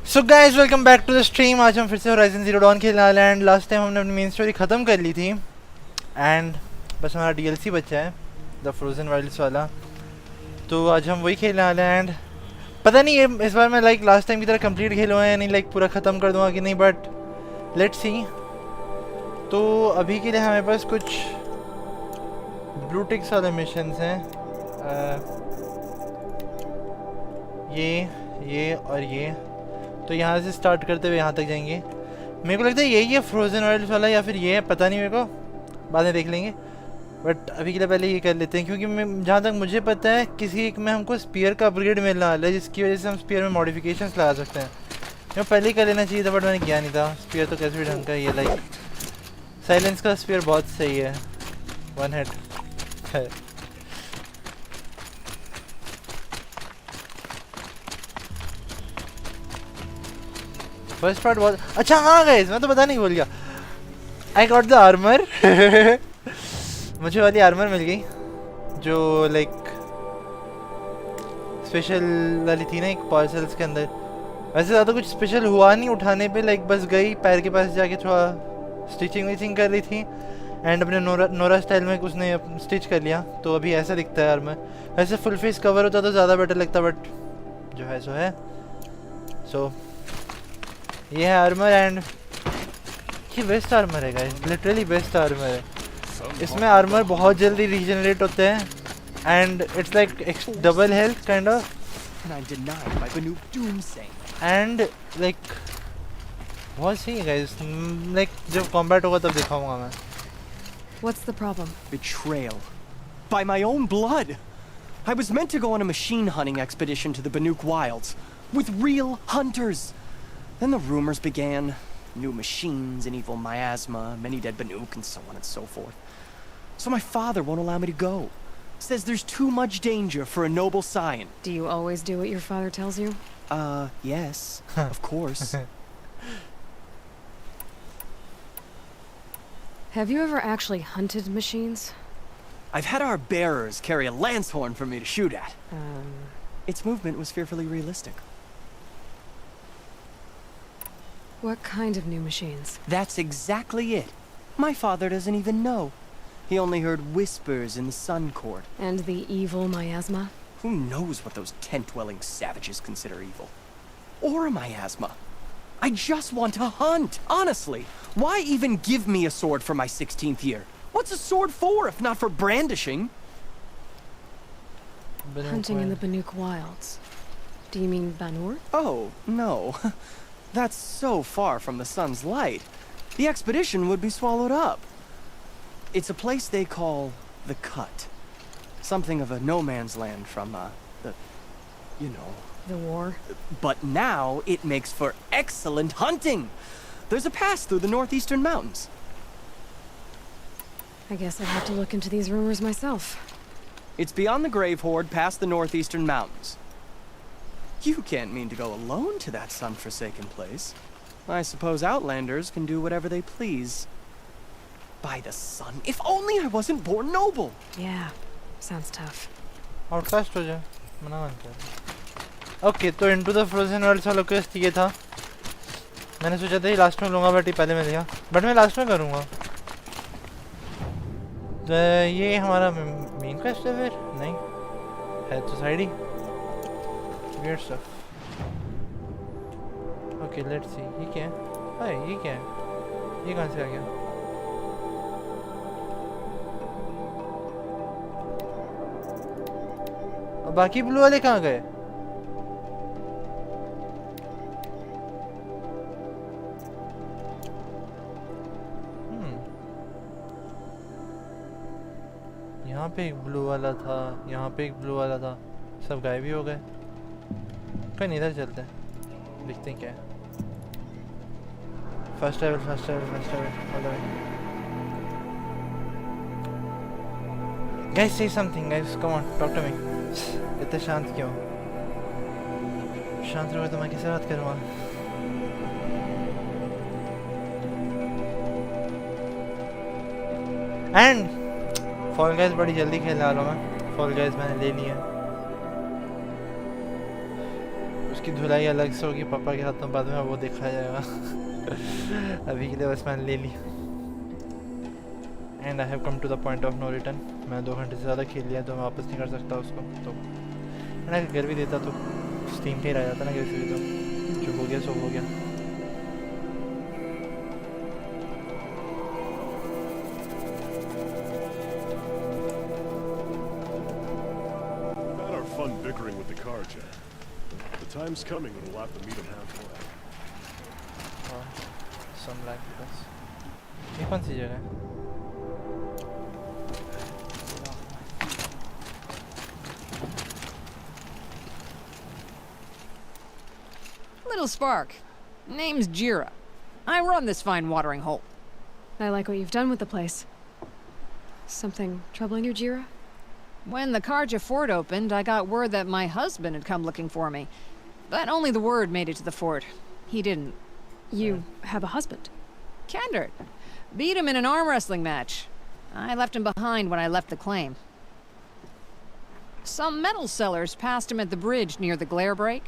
So guys welcome back to the stream. आज हम फिर से होराइजन ज़ीरो डॉन खेलने वाले हैं एंड लास्ट टाइम हमने अपनी मेन स्टोरी ख़त्म कर ली थी एंड बस हमारा डीएलसी बचा है, द फ्रोजन वाइल्ड्स वाला। तो आज हम वही खेलने वाले हैं एंड पता नहीं ये इस बार मैं लाइक लास्ट टाइम की तरह कंप्लीट खेलूँगा या नहीं, लाइक पूरा ख़त्म कर दूँगा कि नहीं, बट लेट्स सी। तो अभी के लिए हमारे पास कुछ ब्लू टिक्स वाले मिशंस हैं, ये और ये। तो यहाँ से स्टार्ट करते हुए यहाँ तक जाएंगे। मेरे को लगता है यही है फ्रोजन वाइल्ड्स वाला या फिर ये है, पता नहीं मेरे को, बाद में देख लेंगे। बट अभी के लिए पहले ये कर लेते हैं क्योंकि मैं जहाँ तक मुझे पता है किसी एक में हमको स्पीयर का अपग्रेड मिलने वाला है जिसकी वजह से हम स्पीयर में मॉडिफिकेशंस लगा सकते हैं। मैं पहले ही कर लेना चाहिए था बट मैंने किया नहीं था। स्पीयर तो कैसे भी ढंग का ये लाइक साइलेंस का स्पीयर बहुत सही है, वन हेड है। फर्स्ट पार्ट बहुत अच्छा। हाँ गाइस मैं तो पता नहीं भूल गया, आई गॉट द आर्मर। मुझे वाली आर्मर मिल गई जो लाइक स्पेशल वाली थी ना एक पार्सल्स के अंदर। वैसे ज़्यादा कुछ स्पेशल हुआ नहीं उठाने पे, लाइक बस गई पैर के पास जाके थोड़ा स्टिचिंग विचिंग कर रही थी एंड अपने नोरा स्टाइल में उसने स्टिच कर लिया। तो अभी ऐसा दिखता है आर्मर। वैसे फुल फेस कवर होता तो ज़्यादा बेटर लगता बट जो है सो है। सो ये है आर्मर एंड ये बेस्ट आर्मर है गाइस, लिटरली बेस्ट आर्मर है। इसमें आर्मर बहुत जल्दी रीजनरेट होते हैं and it's like double health kind of and like बहुत सही है गाइस। लाइक जब कॉम्बैट होगा तब दिखाऊंगा मैं। What's the problem? Betrayal. By my own blood. I was meant to go on a machine hunting expedition to the Banuk Wilds with real hunters. Then the rumors began. New machines, an evil miasma, many dead Banuk, and so on and so forth. So my father won't allow me to go. Says there's too much danger for a noble scion. Do you always do what your father tells you? Yes, of course. Have you ever actually hunted machines? I've had our bearers carry a lance horn for me to shoot at. Its movement was fearfully realistic. What kind of new machines? That's exactly it. My father doesn't even know. He only heard whispers in the Sun Court. And the evil miasma? Who knows what those tent-dwelling savages consider evil? Or a miasma. I just want to hunt, honestly. Why even give me a sword for my 16th year? What's a sword for if not for brandishing? Hunting in the Banuk Wilds. Do you mean Banur? Oh, no. That's so far from the sun's light. The expedition would be swallowed up. It's a place they call the Cut. Something of a no-man's land from, you know. The war? But now it makes for excellent hunting. There's a pass through the northeastern mountains. I guess I'd have to look into these rumors myself. It's beyond the Grave Horde, past the northeastern mountains. You can't mean to go alone to that sun-forsaken place. I suppose Outlanders can do whatever they please. By the sun, if only I wasn't born noble! Yeah, sounds tough. Outcast हो जाए मना मन कर। Okay तो into the frozen world's वाला quest ये था। मैंने सोचा था ये लास्ट में लूँगा बट ये पहले मिल गया, बट मैं लास्ट में करूँगा। तो ये हमारा मेन क्वेस्ट है फिर नहीं है तो side he weird stuff. Okay, let's see. ये क्या है? हाय ये क्या है? ये कहाँ से आ गया? और बाकी ब्लू वाले कहाँ गए? यहाँ पे एक ब्लू वाला था, यहाँ पे एक ब्लू वाला था, सब गायब ही हो गए। कोई नहीं, इधर चलते हैं देखते हैं क्या है। फर्स्ट लेवल गाइस से something guys, come on talk to me. इतने शांत क्यों? शांत रहोगे तो मैं कैसे बात करूँगा? एंड फॉल गाइस बड़ी जल्दी खेलने वाला हूँ मैं। फॉल गाइस मैंने ले लिया। उसकी धुलाई अलग से होगी पापा के हाथों, बाद में वो देखा जाएगा। अभी के लिए बस मैंने ले ली। And I have come to the point of no return. मैं 2 घंटे से ज़्यादा खेल लिया तो मैं वापस नहीं कर सकता उसको। तो मैंने घर भी देता तो स्टीम पे ही रह जाता ना, कैसे भी। तो जो हो गया सो हो गया। About our fun bickering with the car, Jack. The time's coming when we'll have to meet him halfway. Some like बस। ये कौन सी जगह है? Little Spark. Name's Jira. I run this fine watering hole. I like what you've done with the place. Something troubling you, Jira? When the Karja fort opened, I got word that my husband had come looking for me. But only the word made it to the fort. He didn't. You have a husband? Kendrick. Beat him in an arm wrestling match. I left him behind when I left the claim. Some metal sellers passed him at the bridge near the glare break.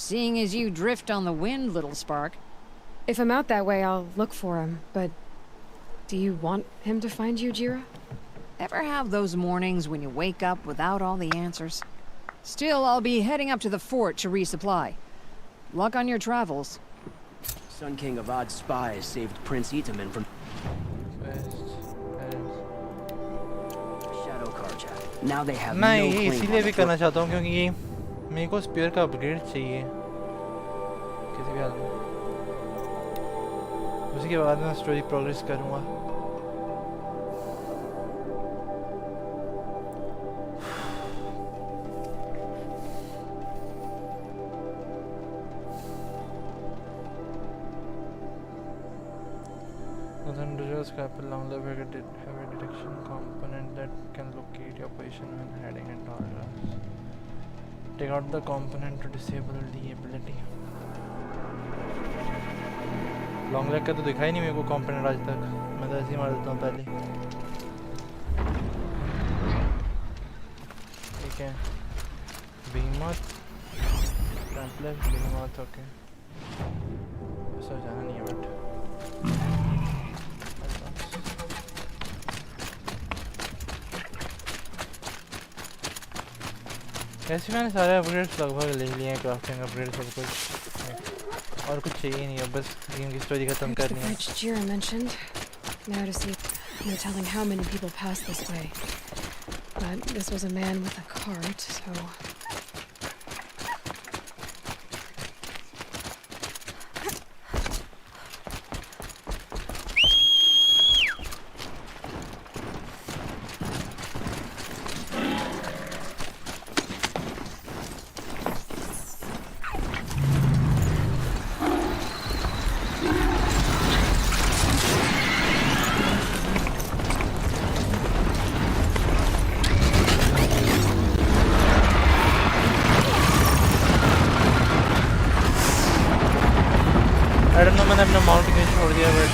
Seeing as you drift on the wind, Little Spark. If I'm out that way, I'll look for him, but do you want him to find you, Jira? Ever have those mornings when you wake up without all the answers? Still, I'll be heading up to the fort to resupply. Luck on your travels. Sun King Avad's spies saved Prince Itaman from Shadow Karja. Now they have no मैं ये claim इसीलिए on भी the करना fort. चाहता हूँ क्योंकि मेरे को स्पीयर का अपग्रेड चाहिए किसी भी हाल में। उसी के बाद मैं स्टोरी प्रोग्रेस करूँगा। Scalpel long life have a detection component that can locate your position when heading into Atlas. Take out the component to disable the ability. Long leg का तो दिखा ही नहीं मेरे को कंपोनेंट आज तक। मैं तो ऐसे ही मार देता हूँ पहले। ठीक है बीमत टेम्पलेट बीमत ओके ऐसा जाना नहीं है बट कैसे मैंने सारे अपग्रेड्स लगभग ले लिए हैं। क्राफ्टिंग अपग्रेड सब कुछ और कुछ चाहिए नहीं है बस गेम की स्टोरी खत्म Here's the करनी है। bridge Jira mentioned. Now to see, no telling how many people pass this way. But this was a man with a cart, so... I don't know मैंने अपना माउंट क्यों छोड़ दिया but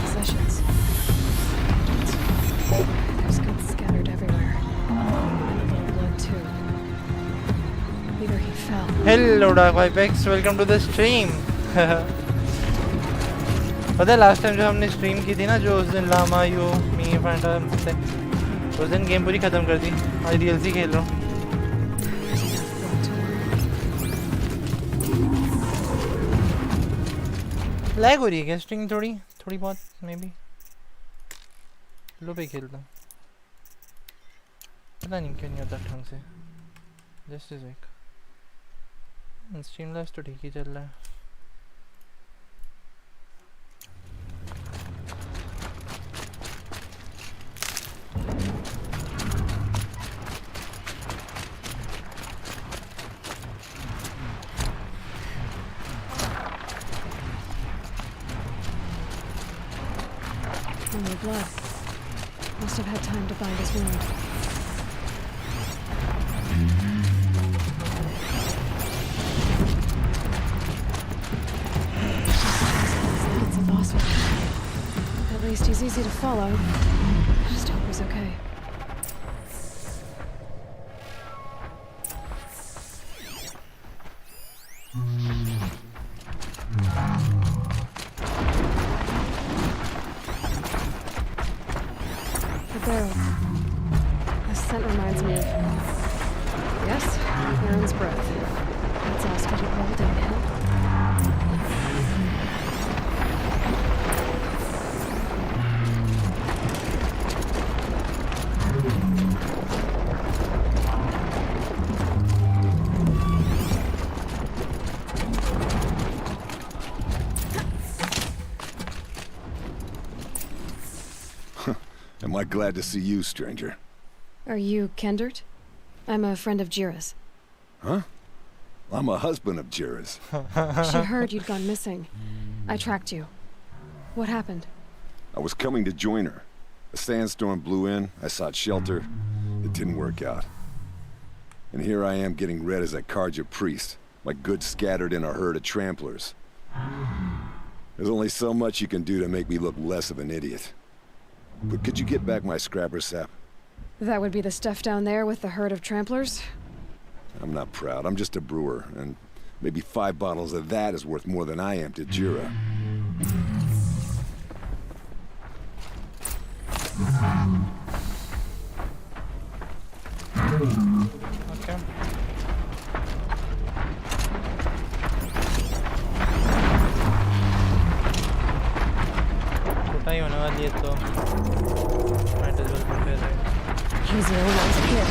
Possessions. There's goods scattered everywhere. And a little blood too. Either he fell. Hello Dark Vipex, welcome to the stream. पता है last time जो हमने stream की थी ना जो उस दिन लामा यू मी फैंटा से उस दिन गेम पूरी ख़त्म कर दी। आज डीएलसी खेल रहा हूँ। लैग हो रही है क्या स्ट्रीम थोड़ी बहुत मे बी लो पे खेलता हूँ पता नहीं क्यों नहीं होता ढंग से। जस्ट इज एक स्ट्रीम लास्ट तो ठीक ही चल रहा है। Only blood. Must have had time to bind his wound. asshole. At least he's easy to follow. Just hope he's okay. The barrel. The scent reminds me of... Yes, Aaron's breath. Let's ask her to roll downhill. Am I glad to see you, stranger? Are you Kendert? I'm a friend of Jira's. Huh? I'm a husband of Jira's. She heard you'd gone missing. I tracked you. What happened? I was coming to join her. A sandstorm blew in, I sought shelter. It didn't work out. And here I am getting read as a Karja priest, my goods scattered in a herd of tramplers. There's only so much you can do to make me look less of an idiot. But could you get back my scrapper sap? That would be the stuff down there with the herd of tramplers? I'm not proud, I'm just a brewer, and maybe 5 bottles of that is worth more than I am to Jira. Okay. छोटा ही होने वाली है तो might as well prepare it. Easier when I was a kid.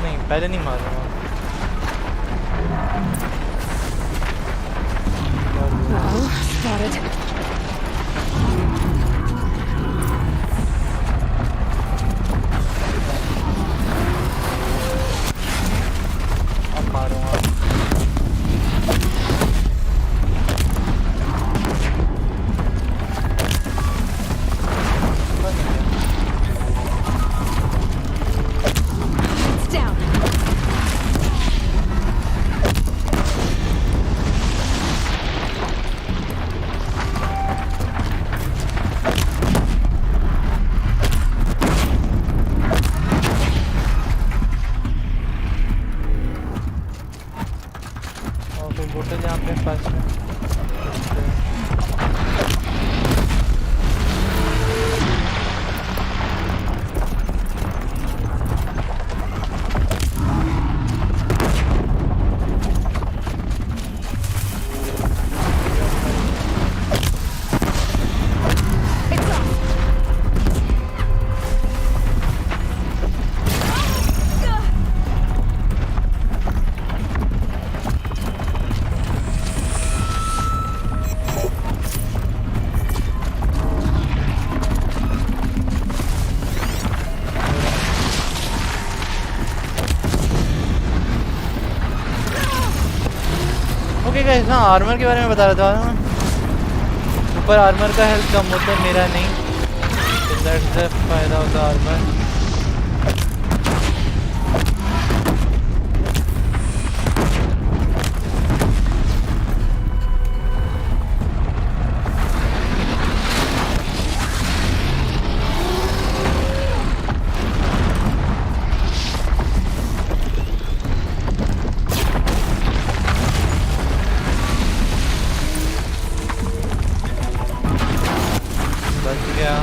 नहीं पहले नहीं मारूंगा. Uh-oh, spotted. अब मारूंगा. It's down. और कोई बोतल यहाँ पे पास में. It's off. ओके गाइस, हाँ आर्मर के बारे में बता रहा था. ऊपर आर्मर का हेल्थ कम होता है, मेरा नहीं. दैट्स द फायदा होता है आर्मर. बच गया.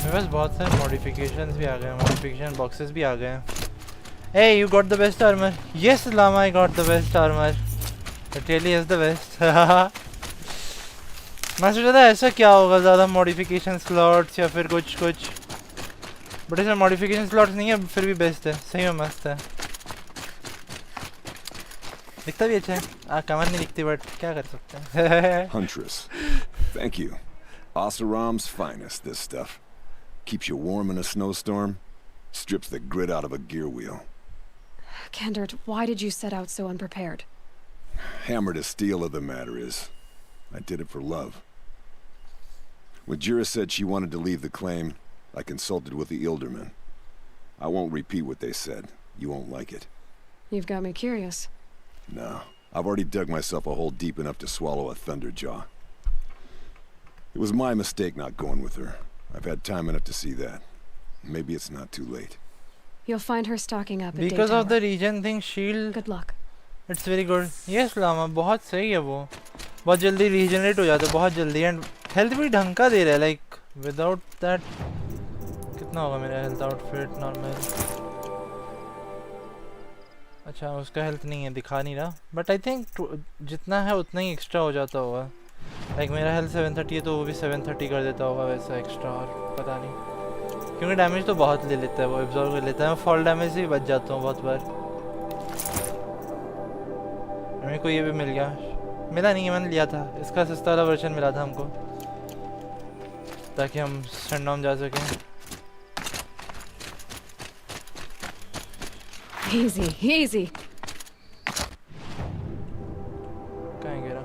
मेरे पास बहुत सारे modifications भी आ गए हैं, modification boxes भी आ गए हैं. Hey, you got the best armor. Yes, Llama, I got the best armor. It really is the best. मैं सोचा था ऐसा क्या होगा, ज़्यादा modification slots या फिर कुछ बट इसमें modification slots नहीं है, फिर भी बेस्ट है, सही में मस्त है. दिखता भी अच्छा है, कमर नहीं दिखती बट क्या कर सकते हैं. Huntress. Thank you. Oseram's finest, this stuff. Keeps you warm in a snowstorm, strips the grit out of a gear wheel. Kendert, why did you set out so unprepared? Hammer to steel of the matter is, I did it for love. When Jira said she wanted to leave the claim, I consulted with the Ilderman. I won't repeat what they said. You won't like it. You've got me curious. No, I've already dug myself a hole deep enough to swallow a thunderjaw. It was my mistake not going with her. I've had time enough to see that. Maybe it's not too late. You'll find her stocking up at Because of the Daytower. regen thing, shield. Good luck. It's very good. Yes, Llama, बहुत सही है वो. बहुत जल्दी regenerate हो जाता है, बहुत जल्दी, and health भी ढंग का दे रहा है. Like without that, कितना होगा मेरा health outfit normal? अच्छा, उसका health नहीं है, दिखा नहीं रहा. But I think जितना है उतना ही extra हो जाता होगा. Like मेरा health 730 है तो वो भी 730 कर देता होगा वैसा extra, और पता नहीं. क्योंकि डैमेज तो बहुत ले लेता है वो, एब्जॉर्ब कर लेता है. मैं फॉल डैमेज से ही बच जाता हूँ बहुत बार. मेरे को ये भी मिल गया, मिला नहीं है, मैंने लिया था. इसका सस्ता वाला वर्जन मिला था हमको, ताकि हम सनडाउन जा सकें. Easy, easy. कहाँ गिरा?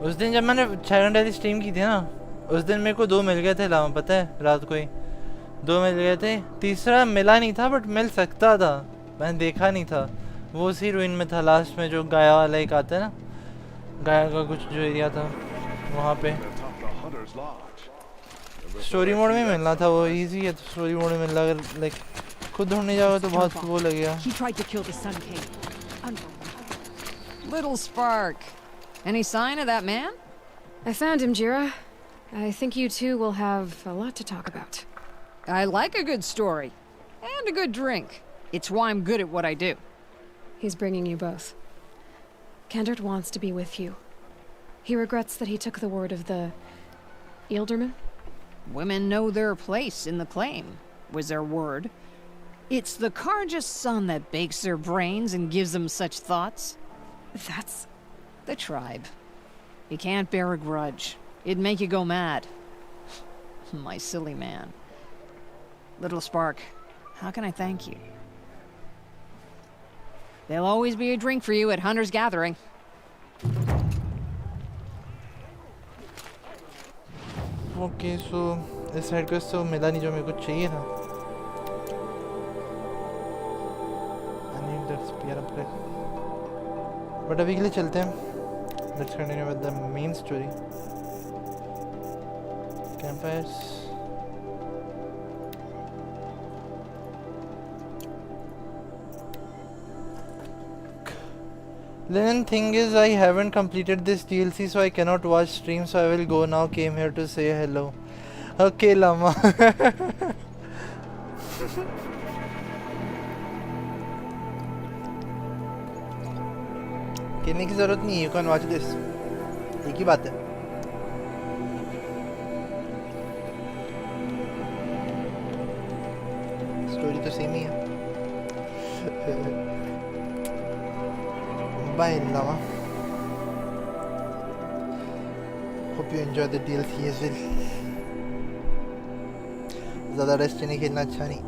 उस दिन जब मैंने चाइल्ड डेली स्ट्रीम की थी ना, उस दिन मेरे को 2 मिल गए थे लामा, पता है, रात को ही 2 मिल गए थे. तीसरा मिला नहीं था बट मिल सकता था, मैंने देखा नहीं था. वो उसी रूइन में था लास्ट में, जो गाया वाला एक आता है ना, गाया का कुछ जो एरिया था वहाँ पे. Atop the Hunter's Lodge. Story mode में मिलना था वो, इजी है तो स्टोरी मोड में मिल रहा. अगर लाइक खुद ढूंढने जाओगे तो बहुत वो लगेगा. He tried to kill the Sun King. Little Spark. Any sign of that man? I found him, Jira. I think you two will have a lot to talk about. I like a good story. And a good drink. It's why I'm good at what I do. He's bringing you both. Kendert wants to be with you. He regrets that he took the word of the Ilderman. Women know their place in the claim, was their word. It's the Karja's son that bakes their brains and gives them such thoughts. That's... The tribe. You can't bear a grudge. It'd make you go mad. My silly man. Little Spark, how can I thank you? There'll always be a drink for you at Hunter's Gathering. Okay, so इस side quest तो मिला नहीं जो मेरे को चाहिए था. I need that spear upgrade. But अभी के लिए चलते हैं. Let's continue with the main story. Campus. Then thing is, I haven't completed this DLC, so I cannot watch stream. So I will go now. Came here to say hello. Okay, Llama. कहने की जरूरत नहीं है. You can watch this. एक ही बात है. Story तो same ही है. Bye, Llama. Hope you enjoy the DLC as well. ज़्यादा रेस्ट नहीं खेलना अच्छा नहीं.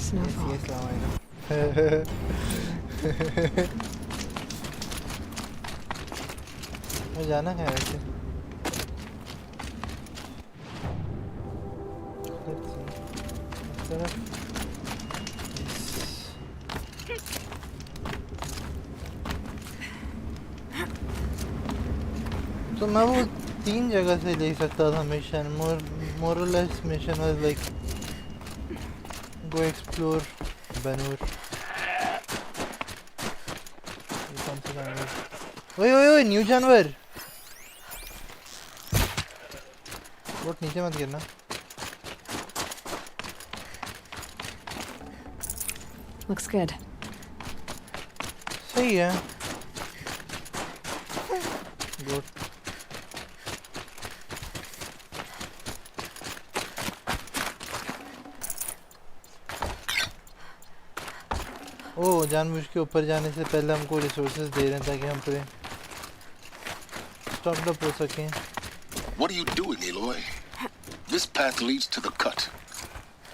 Snowfall. Yes, Llama, I know. मैं जाना है वैसे। Let's see. इस तरफ। तो मैं वो 3 जगह से ले सकता था mission. more or less mission was like go explore Banur. ये कौन सा जानवर? ओए ओए ओए न्यू जानवर। बोट नीचे मत गिरना। Looks good. सही है। गुड। ओह जानबूझ के ऊपर जाने से पहले हमको रिसोर्सेज दे रहे हैं ताकि हम पूरे स्टॉक्ड अप हो सकें। What are you doing, Aloy? This path leads to the cut.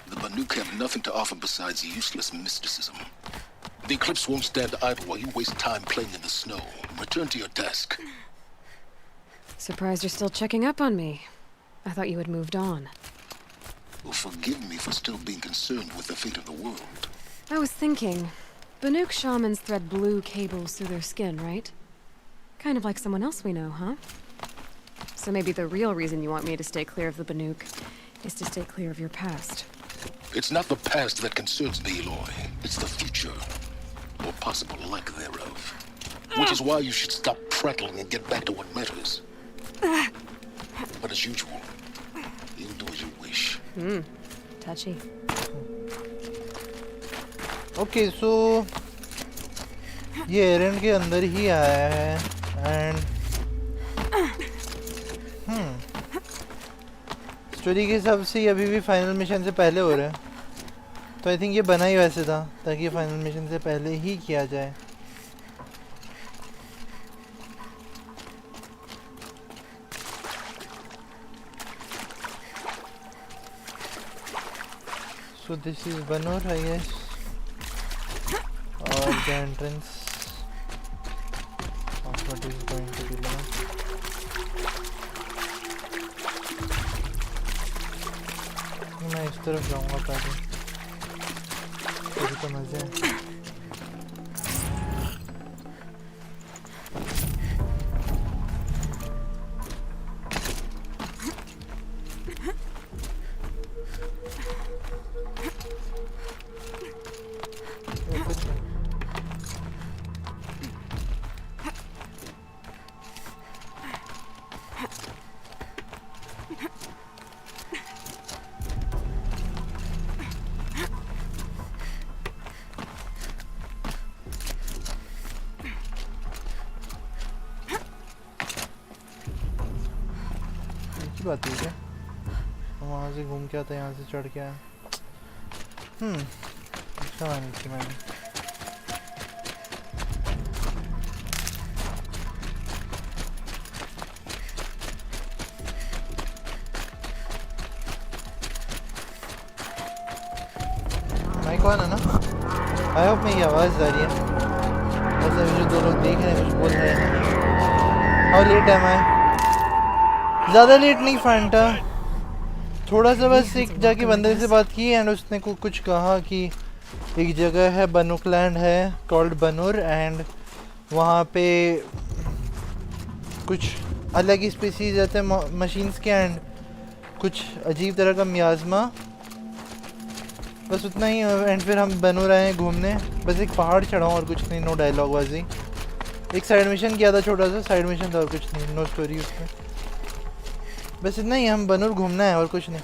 The Banuk have nothing to offer besides useless mysticism. The Eclipse won't stand idle while you waste time playing in the snow. Return to your desk. Surprised you're still checking up on me. I thought you had moved on. Well, forgive me for still being concerned with the fate of the world. I was thinking, Banuk shamans thread blue cables through their skin, right? Kind of like someone else we know, huh? So maybe the real reason you want me to stay clear of the Banuk is to stay clear of your past. It's not the past that concerns me, Aloy. It's the future. Or possible lack thereof. Which is why you should stop prattling and get back to what matters. But as usual, you'll do as you wish. Touchy. Okay so ये errand के अंदर ही आया है and story के हिसाब से ये अभी भी फाइनल मिशन से पहले हो रहा है। तो आई थिंक ये बना ही वैसे था ताकि फाइनल मिशन से पहले ही किया जाए। So this is Banur I guess or the entrance of what is going to be learned. मैं इस तरफ जाऊंगा पहले तो मजे हैं। बात है क्या? वहाँ से घूम के आता है, यहाँ से चढ़ के आया। अच्छा नहीं थी मैंने। माइक ऑन है ना? आई होप मेरी आवाज़ आ रही है। वैसे जो दो लोग देख रहे हैं कुछ बोल रहे हैं। हाउ लेट है मैं? ज़्यादा लेट नहीं फैंटा, थोड़ा सा बस एक जाके बंदे से बात की एंड उसने कुछ कहा कि एक जगह है बनूक लैंड है कॉल्ड बनूर एंड वहाँ पे कुछ अलग ही स्पीसीज रहते हैं मशीन्स के एंड कुछ अजीब तरह का मियाज़मा, बस उतना ही। एंड फिर हम बनूर आए हैं घूमने, बस एक पहाड़ चढ़ा हूँ और कुछ नहीं, नो डायलॉग बाजी। एक साइड मिशन किया था, छोटा सा साइड मिशन था और कुछ नहीं, नो स्टोरी उसमें, बस इतना ही। हम बनूर घूमना है और कुछ नहीं।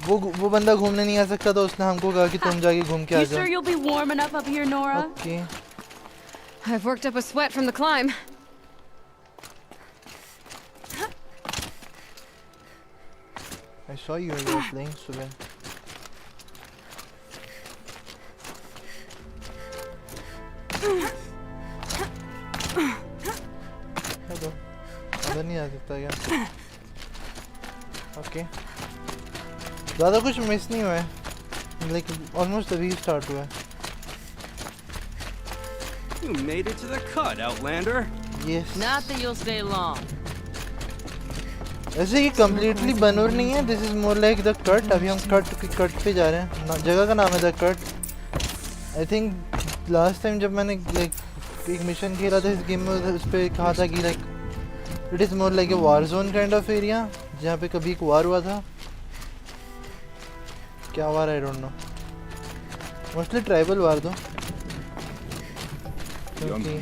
वो बंदा घूमने नहीं आ सकता था, उसने हमको कहा कि तुम जाके घूम के आ जाओ। You sure you'll be warm enough up here, Nora? Okay. I've worked up a sweat from the climb. I saw you when you were playing सुबह। हेलो, अंदर नहीं आ सकता क्या? ओके, ज़्यादा कुछ मिस नहीं हुआ है, लाइक ऑलमोस्ट अभी स्टार्ट हुआ है। You made it to the cut, Outlander. Yes. Not that you'll stay long. ऐसे ये completely बनूर नहीं है. This is more like the cut. अभी हम cut पे जा रहे हैं. जगह का नाम है the cut. I think last time जब मैंने like एक mission खेला था इस game में उस पे कहा था कि like it is more like a war zone kind of area जहाँ पे कभी एक war हुआ था. क्या war I don't know. Mostly tribal war though. क्योंकि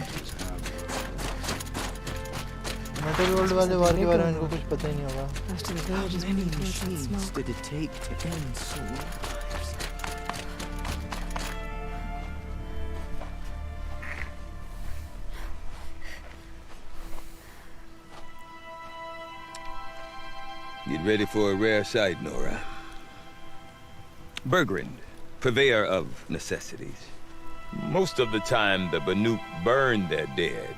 मेटल वर्ल्ड वाले वार के बारे में इनको कुछ पता ही नहीं होगा. Most of the village is being filled with smoke. Did it take to end so many lives? Get ready for a rare sight, Nora. Bergrand, purveyor of necessities. Most of the time, the Banuk burn their dead.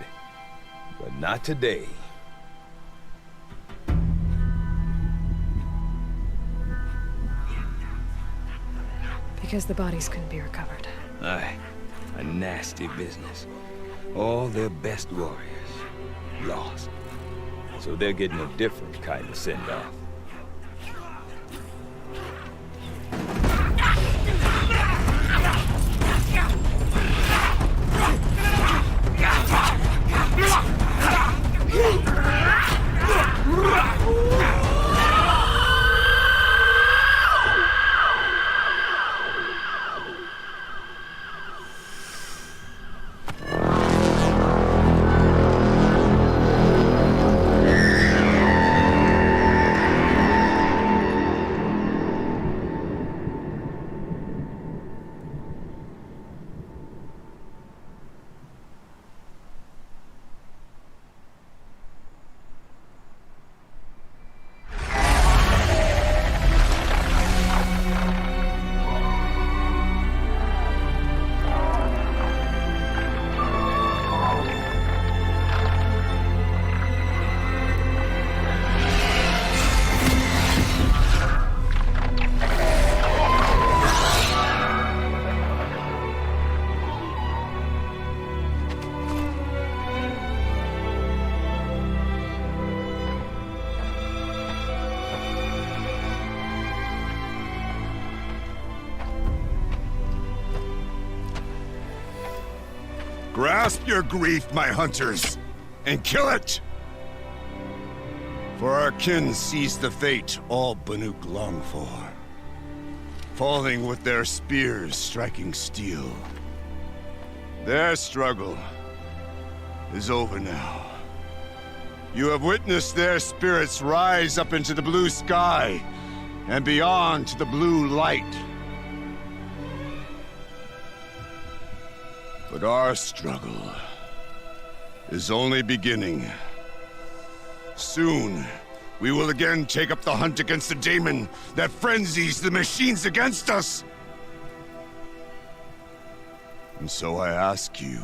But not today. Because the bodies couldn't be recovered. Aye, a nasty business. All their best warriors lost. So they're getting a different kind of send-off. Grasp your grief, my hunters, and kill it! For our kin sees the fate all Banuk long for. Falling with their spears striking steel. Their struggle is over now. You have witnessed their spirits rise up into the blue sky and beyond to the blue light. But our struggle is only beginning. Soon, we will again take up the hunt against the daemon that frenzies the machines against us. And so I ask you,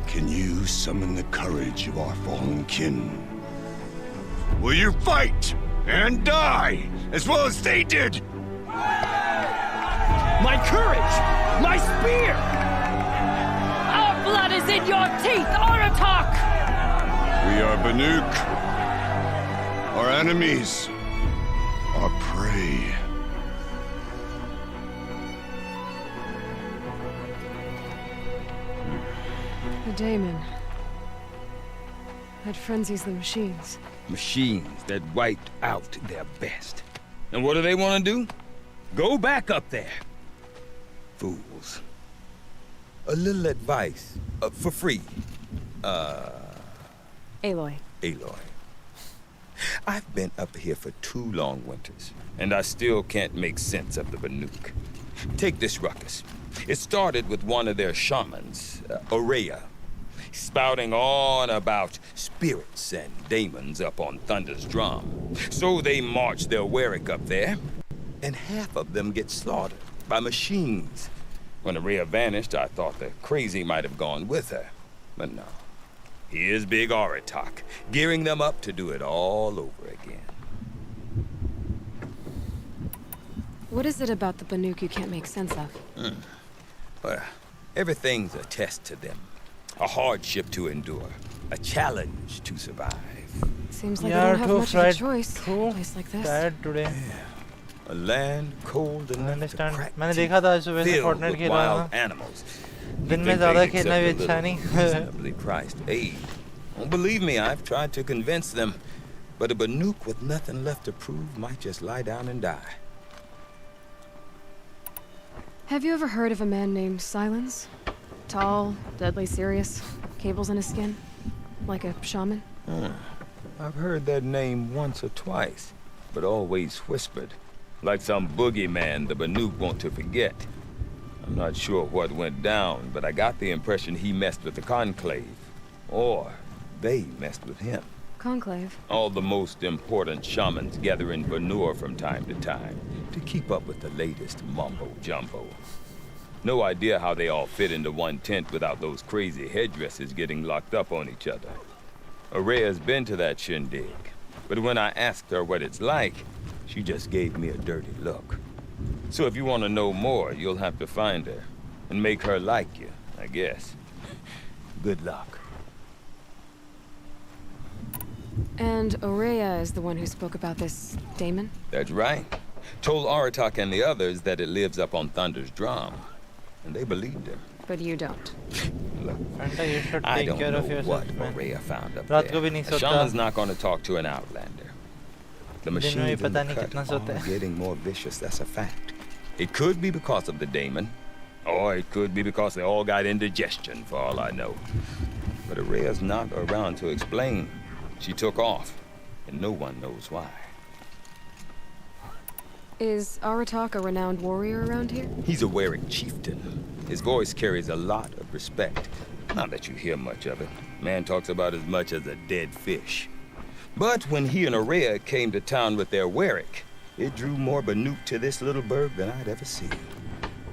can you summon the courage of our fallen kin? Will you fight and die as well as they did? My courage! My spear! Our blood is in your teeth, Aratak! We are Banuk. Our enemies are prey. The daemon. That frenzies the machines. Machines that wiped out their best. And what do they want to do? Go back up there. Fools. A little advice, for free. Aloy. Aloy. I've been up here for 2 long winters, and I still can't make sense of the Banuk. Take this ruckus. It started with one of their shamans, Ourea, spouting on about spirits and daemons up on Thunder's drum. So they marched their Warwick up there, and half of them get slaughtered by machines. When Ourea vanished, I thought the crazy might have gone with her, but no. Here's Big Aratak, gearing them up to do it all over again. What is it about the Banuk you can't make sense of? Well, Everything's a test to them. A hardship to endure. A challenge to survive. Seems like Yeah, we don't have too much of a fried, choice. in too a place like this. tired today. A land cold I enough to understand. crack मैंने teeth, देखा था आज सुबह से filled Fortnite with खेल रहा wild था. animals. दिन में You'd think ज़्यादा they'd खेलना भी accept a अच्छा little नहीं. reasonably priced aid. Well, believe me, I've tried to convince them, but a Banuk with nothing left to prove might just lie down and die. Have you ever heard of a man named Silence? Tall, deadly serious, cables in his skin, like a shaman. I've heard that name once or twice, but always whispered, like some boogeyman the Banuk want to forget. I'm not sure what went down, but I got the impression he messed with the Conclave, or they messed with him. Conclave. All the most important shamans gather in Banur from time to time to keep up with the latest mumbo-jumbo. No idea how they all fit into one tent without those crazy headdresses getting locked up on each other. Araya's been to that shindig, but when I asked her what it's like, she just gave me a dirty look. So if you want to know more, you'll have to find her and make her like you, I guess. Good luck. And Aurea is the one who spoke about this daemon? That's right. Told Aratak and the others that it lives up on Thunder's drum. And they believed him. But you don't. Look, Fanta, you should I take don't care know of yourself, what man. Aurea found up रात there. को भी नहीं A सोता. shaman's not going to talk to an outlander. The दिन में machines भी in पता the नहीं cut कितना सोते are हैं. getting more vicious, that's a fact. It could be because of the daemon, or it could be because they all got indigestion, for all I know. But Aurea's not around to explain. She took off, and no one knows why. Is Aratak a renowned warrior around here? He's a Werik chieftain. His voice carries a lot of respect. Not that you hear much of it. Man talks about as much as a dead fish. But when he and Aurea came to town with their Werik, it drew more Banuk to this little burg than I'd ever seen.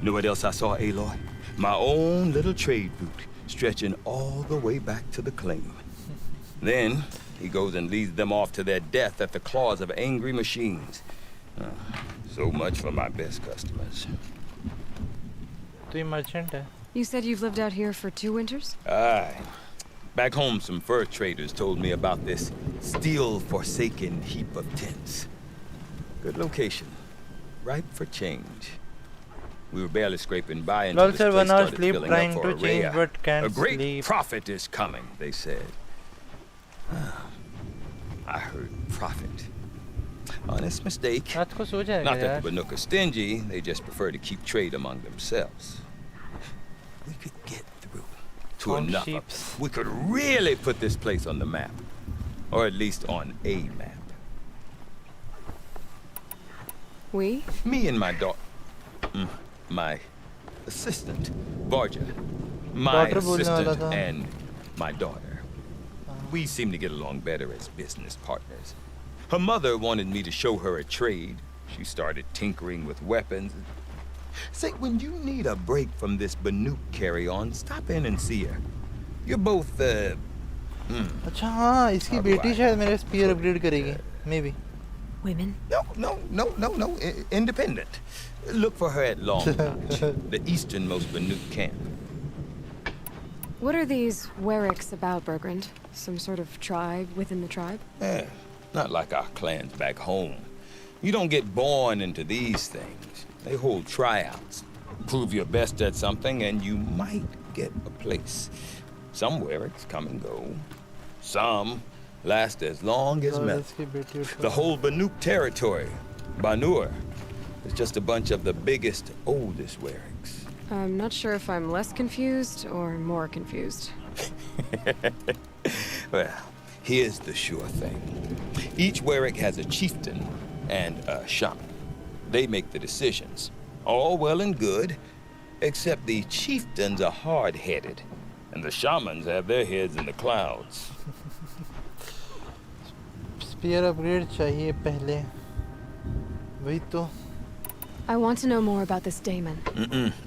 Know what else I saw, Aloy? My own little trade route, stretching all the way back to the claim. Then, he goes and leads them off to their death at the claws of angry machines. So much for my best customers. तो ये merchant है. You said you've lived out here for 2 winters? Aye. Back home, some fur traders told me about this steel-forsaken heap of tents. Good location. Ripe for change. We were barely scraping by until Lol, this sir, place 1 hour started sleep, filling trying up for to change, Aurea. but can't A great sleep. prophet is coming, they said. I heard prophet. Honest mistake. रात को सो जाएगा Not that यार. the Banuk are stingy, they just prefer to keep trade among themselves. We could get through to Home enough of sheeps. it. We could really put this place on the map. Or at least on a map. We? Me and my daughter. My assistant, Varja. My Daughter बोलने वाला assistant था. and my daughter. We seem to get along better as business partners. Her mother wanted me to show her a trade. She started tinkering with weapons. Say, when you need a break from this Banuk carry-on, stop in and see her. You're both, अच्छा हाँ, इसकी How do बेटी I शायद मेरा spear put upgrade करेगी. Maybe. Women? No. Independent. Look for her at Long Notch, the easternmost Banuk camp. What are these Weriks about, Bergrand? Some sort of tribe within the tribe? Not like our clans back home. You don't get born into these things. They hold tryouts. Prove your best at something and you might get a place. Some Weriks come and go. Some last as long as lol, metal. इसकी बेटी उठा. The whole Banuk territory, Banur, is just a bunch of the biggest, oldest Weriks. I'm not sure if I'm less confused or more confused. Well, here's the sure thing. Each Werik has a chieftain and a shaman. They make the decisions. All well and good, except the chieftains are hard-headed, and the shamans have their heads in the clouds. Spear upgrade चाहिए पहले. वही तो. I want to know more about this daemon.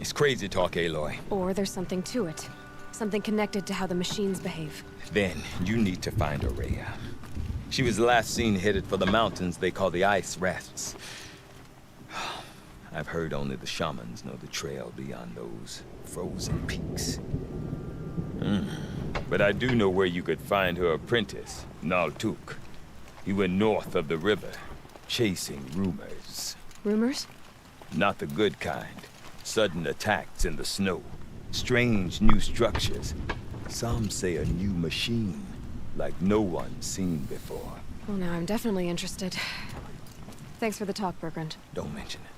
It's crazy talk, Aloy. Or there's something to it. Something connected to how the machines behave. Then you need to find Aurea. She was last seen headed for the mountains they call the Ice Rafts. I've heard only the shamans know the trail beyond those frozen peaks. But I do know where you could find her apprentice, Naltuk. He went north of the river, chasing rumors. Rumors? Not the good kind. Sudden attacks in the snow. Strange new structures. Some say a new machine, like no one's seen before. Well, now I'm definitely interested. Thanks for the talk, Bergrand. Don't mention it.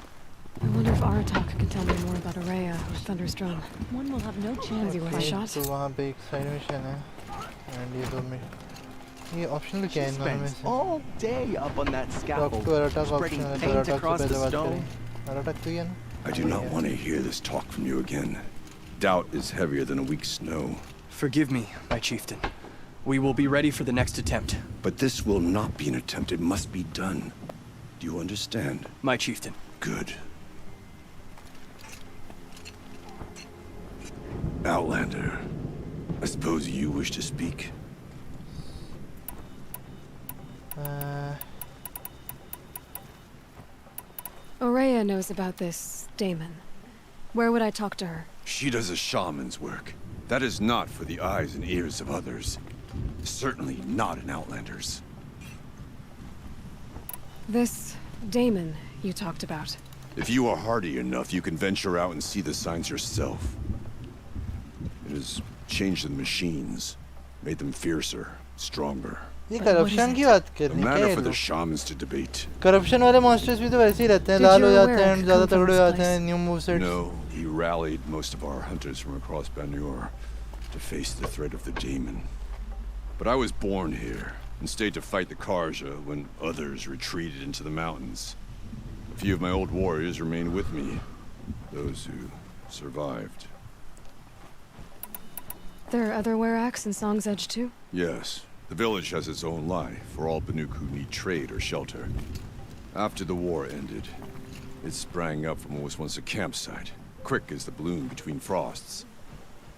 I wonder if Aratak can tell me more about Araya or Thunder's Drum. One will have no chance. Is he worth a shot? तो वहाँ पे एक side mission है and ये दो में ये optional क्या है She इनमें spends से all day up on that talk scaffold, to अराटक spreading ऑप्शन है तो paint अराटक across से the पहले बात stone. करें अराटक तो ये ना I do not want to hear this talk from you again. Doubt is heavier than a week's snow. Forgive me, my chieftain. We will be ready for the next attempt. But this will not be an attempt. It must be done. Do you understand? My chieftain. Good. Outlander, I suppose you wish to speak? Araya knows about this Damon. Where would I talk to her? She does a shaman's work. That is not for the eyes and ears of others. Certainly not an Outlander's. This Damon you talked about. If you are hardy enough, you can venture out and see the signs yourself. It has changed the machines, made them fiercer, stronger. ये corruption की बात कर A रही है क्या matter ये for the लोग? shamans to debate. Corruption वाले मॉन्स्टर्स भी तो वैसे ही रहते हैं Did लाल हो your जाते हैं work ज़्यादा come from तगड़े हो this जाते हैं place? New movesets No, he rallied most of our hunters from across Banur to face the threat of the demon. But I was born here and stayed to fight the Karja when others retreated into the mountains. A few of my old warriors remained with me, those who survived. There are other Weraks in Song's Edge too? Yes, the village has its own life for all Banuk who need trade or shelter. After the war ended, it sprang up from what was once a campsite, quick as the bloom between frosts.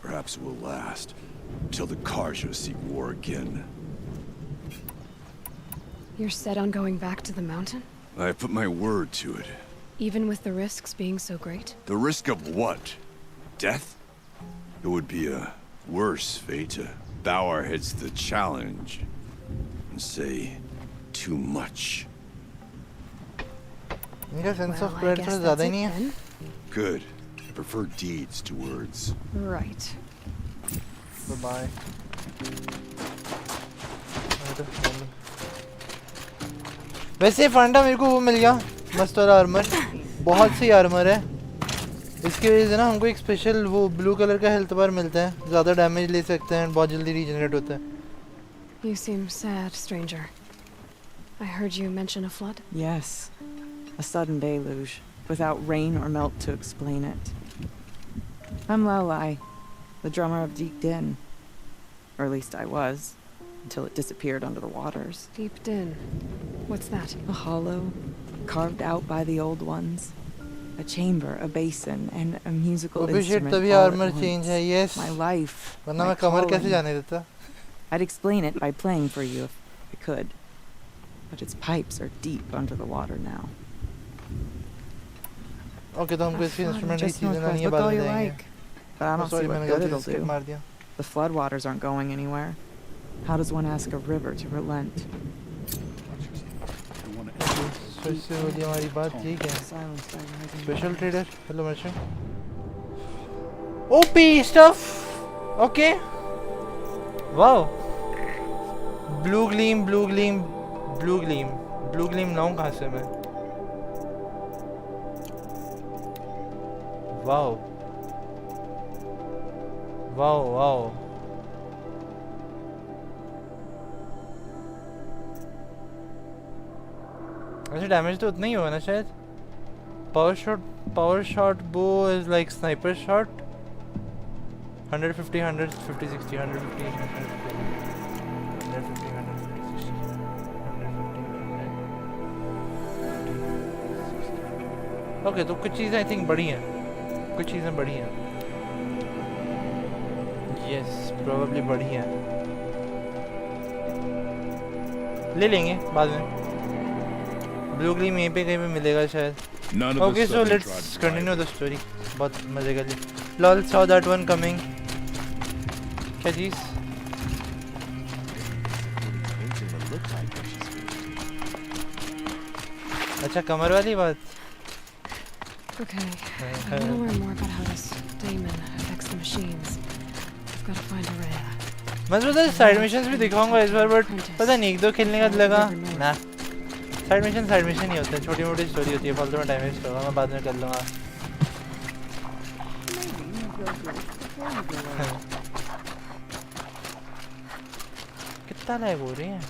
Perhaps it will last until the Karja seek war again. You're set on going back to the mountain? I have put my word to it. Even with the risks being so great? The risk of what? Death? It would be a worse fate to bow our heads to the challenge and say too much. इनका sense of Well, I pride guess थोड़ा ज़्यादा that's ही नहीं it है then. Good. I prefer deeds to words. Right. तो bye वैसे फंडा मेरे को वो मिल गया मस्त वाला आर्मर बहुत सी आर्मर है इसकी वजह से ना हमको एक स्पेशल वो ब्लू कलर का हेल्थ बार मिलता है ज़्यादा डैमेज ले सकते हैं बहुत जल्दी रीजनरेट होता है You seem sad, stranger. I heard you mention a flood? Yes. A sudden deluge, without rain or melt to explain it. I'm Lalai, the drummer of Deep Din. Or at least I was, until it disappeared under the waters. Deep Din. What's that? A hollow, carved out by the old ones. A chamber, a basin, and a musical instrument तभी all armour at change once. है yes My life, वरना my मैं कमर कैसे calling. जाने देता I'd explain it by playing for you if I could. But its pipes are deep under the water now. Okay तो हमको इसकी इंस्ट्रूमेंट की Just चीजें northwest, लानी है look बाद all में you जाएंगे like. But I don't see what good it'll do. मार दिया The floodwaters aren't going anywhere. How does one ask a river to relent? फिर से बोली हमारी बात ठीक है Silence by rising special waters. Trader hello merchant OP stuff okay wow blue gleam blue gleam blue gleam blue gleam लाऊं कहाँ से मैं वाओ वाओ वाओ वैसे डैमेज तो उतना ही होगा ना शायद पावर शॉट बो is like sniper shot 150 150 60 150 okay तो कुछ चीज़ें आई थिंक बड़ी हैं कुछ चीज़ें बड़ी हैं यस प्रोबेबली बड़ी हैं ले लेंगे बाद में ब्लू ग्लीम यहीं पे कहीं पे मिलेगा शायद None of Okay, the so southern let's tribes continue the rival. story. बहुत मजे का लिए. Lol, saw that one coming. क्या चीज़? अच्छा कमर वाली बात. Okay, I want to learn more about how this daemon affects the machines. I've got to find Araya. मैं सोचा साइड मिशंस भी दिखाऊंगा इस बार बट पता नहीं एक दो खेलने का लगा ना. साइड मिशन ही होते हैं, छोटी मोटी स्टोरी होती है, फालतू में टाइम वेस्ट होगा, मैं बाद में कर लूँगा. कितना लैग हो रही है.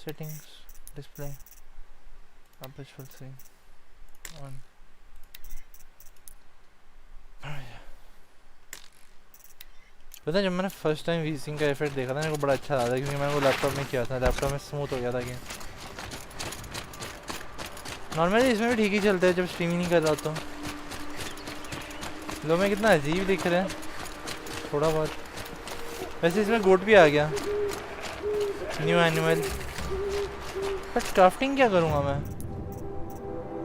सेटिंग्स डिस्प्ले अब फुल स्क्रीन ऑन. पता है जब मैंने फर्स्ट टाइम वीसिंग का इफेक्ट देखा था मेरे को बड़ा अच्छा लगा क्योंकि मैंने वो लैपटॉप में किया था. लैपटॉप में स्मूथ हो गया था गेम. नॉर्मली इसमें भी ठीक ही चलता है जब स्ट्रीमिंग नहीं कर रहा तो. लो मैं कितना अजीब दिख रहा है थोड़ा बहुत. वैसे इसमें गोट भी आ गया, न्यू एनिमल. बट क्राफ्टिंग क्या करूँगा मैं?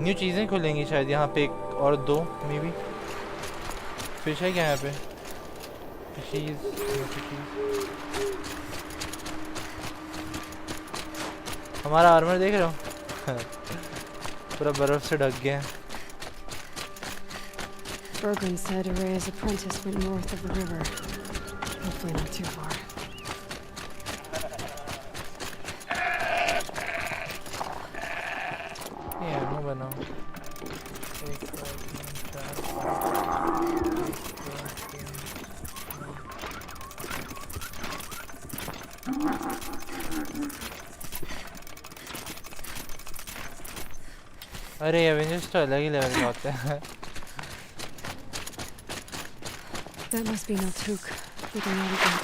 न्यू चीज़ें खुलेंगी शायद यहाँ पे, एक और दो मे बी. फिश है क्या यहाँ पे? फिशीज. हमारा आर्मर देख रहे हो पूरा बर्फ से ढक गया है. Bergren said Araya's apprentice went north of the river. Hopefully not too far. Yeah, no बनाओ. अरे एवेंजर्स तो अलग ही लेवल का होता है. That must be Naltuk, looking out again.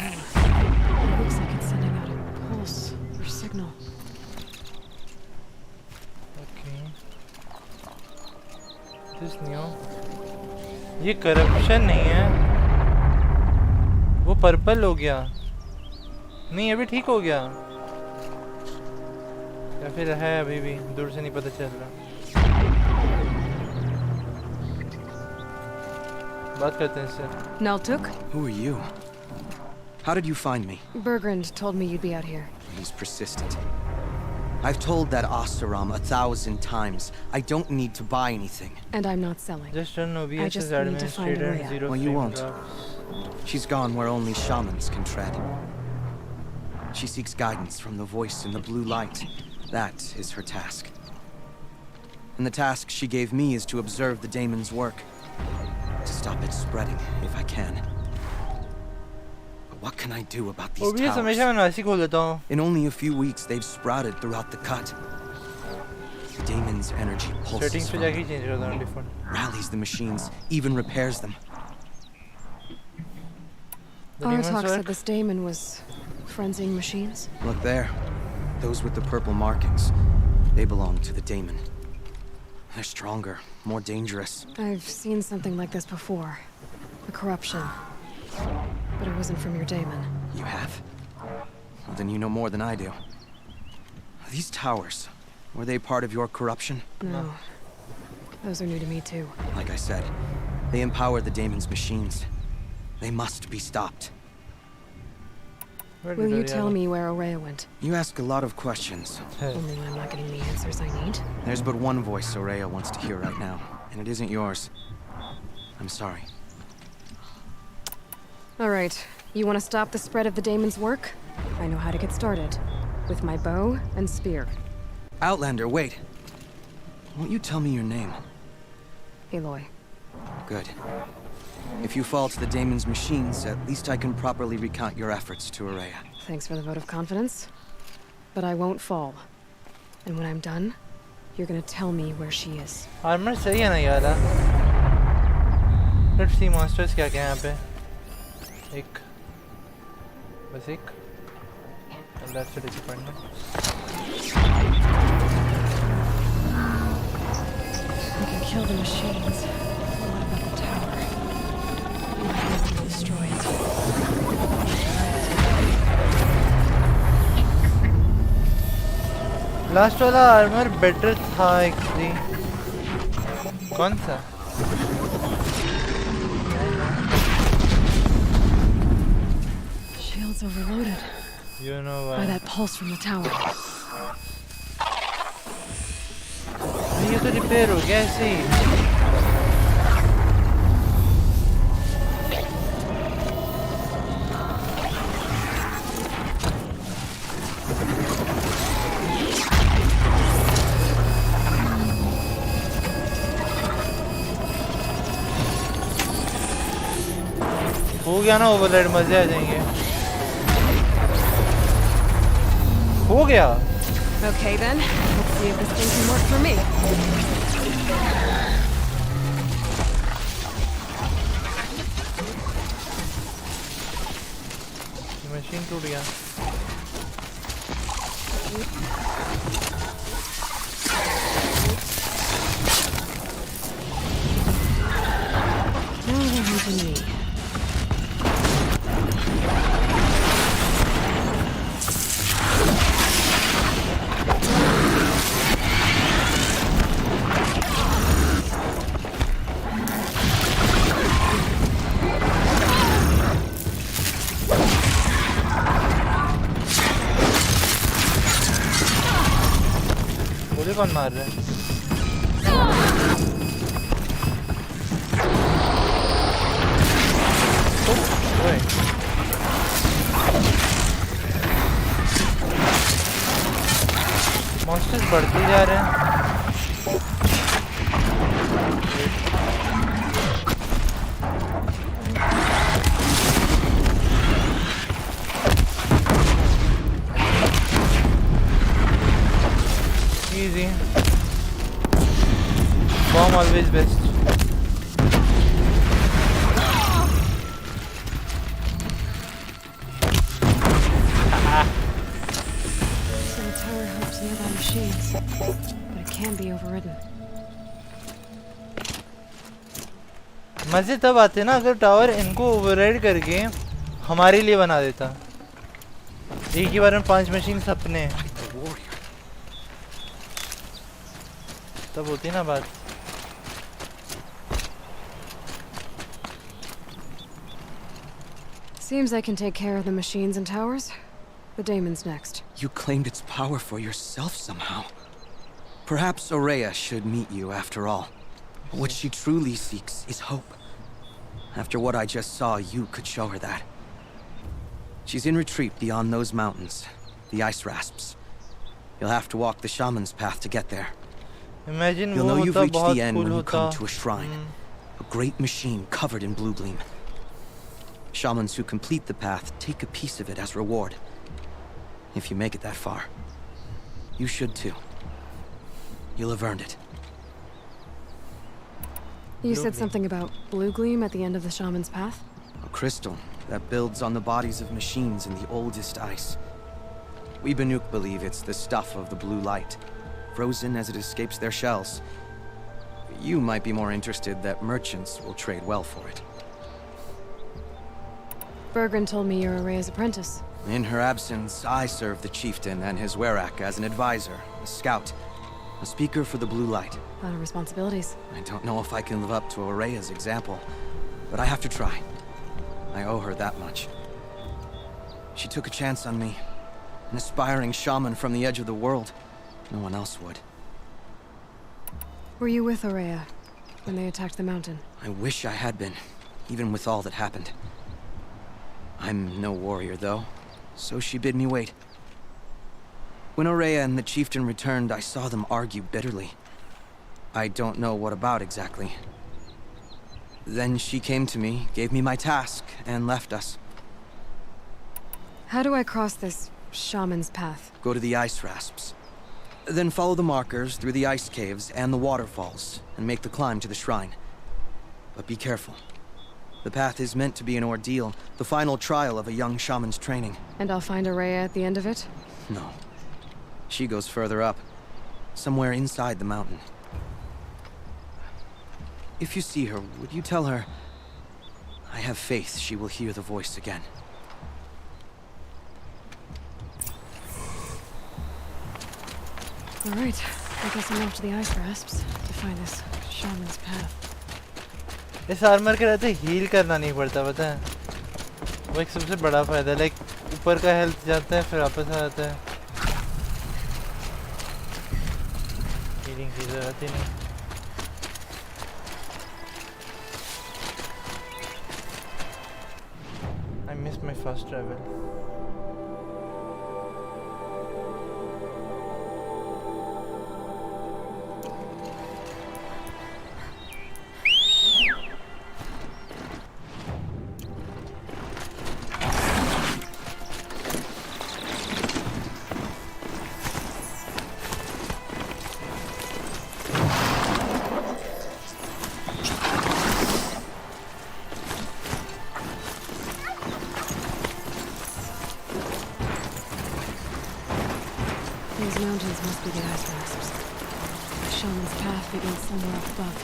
It looks like it's sending out a pulse or signal. Okay. This new. ये corruption नहीं है. वो पर्पल हो गया. नहीं अभी ठीक हो गया. या फिर है अभी भी दूर से नहीं पता चल रहा. बात करते हैं इससे. Naltuk? Who are you? How did you find me? Bergrand told me you'd be out here. He's persistent. I've told that Oseram 1,000 times. I don't need to buy anything. And I'm not selling. Just an I OBS just is need to find administrator Araya. zero. Well, you frame won't. drops. She's gone where only shamans can tread. She seeks guidance from the voice in the blue light. That is her task. And the task she gave me is to observe the daemon's work. To stop it spreading, if I can. But what can I do about these OBS हमेशा मैं नासी खोल देता हूँ. In only a few weeks, they've sprouted throughout the cut. The daemon's energy pulses Settings पे from जाके change करता हूँ default. rallies the machines, even repairs them. The demon's Aratak work? said this daemon was frenzying machines. Look there. Those with the purple markings. They belong to the daemon. They're stronger, more dangerous. I've seen something like this before. A corruption. But it wasn't from your daemon. You have? Well, then you know more than I do. These towers, were they part of your corruption? No. Those are new to me too. Like I said, they empower the daemon's machines. They must be stopped. Will you tell me where Araya went? You ask a lot of questions. Only when I'm not getting the answers I need. There's but one voice Araya wants to hear right now, and it isn't yours. I'm sorry. All right. You want to stop the spread of the daemon's work? I know how to get started. With my bow and spear. Outlander, wait. Won't you tell me your name? Aloy. Good. If you fall to the daemon's machines, at least I can properly recount your efforts to Araya. Thanks for the vote of confidence. But I won't fall. And when I'm done, you're gonna tell me where she is. Armor सही है ना ये वाला. Let's see monsters क्या क्या है यहाँ पे. एक. बस एक. And that's a disappointment. We can kill the machines. What about the tower? We have to destroy it. Last वाला आर्मर बेटर था एक्चुअली. कौन सा? Shields overloaded. You know By why. that pulse from the tower. ये तो repair हो गया ऐसे ही. हो गया ना ओवरराइड, मजे आ जाएंगे. हो गया. Okay then, let's see if this thing can work for me. Machine टूट गया. Now we're using me. मुझे कौन मार रहा है? ओए. मॉन्स्टर्स बढ़ते जा रहे हैं. Easy. Bomb always best. So the tower helps nearby machines, but it can be overridden. मजे तब आते ना अगर टावर इनको ओवरराइड करके हमारे लिए बना देता. एक ही बार में 5 मशीन अपने तब होती ना बात. Seems I can take care of the machines and towers. The Daemon's next. You claimed its power for yourself somehow. Perhaps Aurea should meet you after all. What she truly seeks is hope. After what I just saw, you could show her that. She's in retreat beyond those mountains, the ice rasps. You'll have to walk the shaman's path to get there. Imagine You'll know वो you've होता reached बहुत the end cool when you come होता. to a shrine. A great machine covered in blue gleam. Shamans who complete the path take a piece of it as reward. If you make it that far. You should too. You'll have earned it. You said something about blue gleam at the end of the shaman's path? A crystal that builds on the bodies of machines in the oldest ice. We Banuk believe it's the stuff of the blue light, frozen as it escapes their shells. You might be more interested that merchants will trade well for it. Bergren told me you're Aurea's apprentice. In her absence, I serve the chieftain and his werak as an advisor, a scout, a speaker for the blue light. A lot of responsibilities. I don't know if I can live up to Aurea's example, but I have to try. I owe her that much. She took a chance on me, an aspiring shaman from the edge of the world. No one else would. Were you with Aurea when they attacked the mountain? I wish I had been, even with all that happened. I'm no warrior, though, so she bid me wait. When Aurea and the chieftain returned, I saw them argue bitterly. I don't know what about exactly. Then she came to me, gave me my task, and left us. How do I cross this shaman's path? Go to the ice rasps. Then follow the markers through the ice caves and the waterfalls, and make the climb to the shrine. But be careful. The path is meant to be an ordeal, the final trial of a young shaman's training. And I'll find Aurea at the end of it? No. She goes further up, somewhere inside the mountain. If you see her, would you tell her, I have faith she will hear the voice again. All right, I guess I'm off to the ice rasps to find this shaman's path. इस armour के रहते heal करना नहीं पड़ता, पता है? वो एक सबसे बड़ा फायदा है, लाइक ऊपर का हेल्थ जाता है फिर वापस आ जाता है, हीलिंग की जरूरत ही नहीं। I missed my first travel. These mountains must be the ice rasps. The shaman's path begins somewhere up above.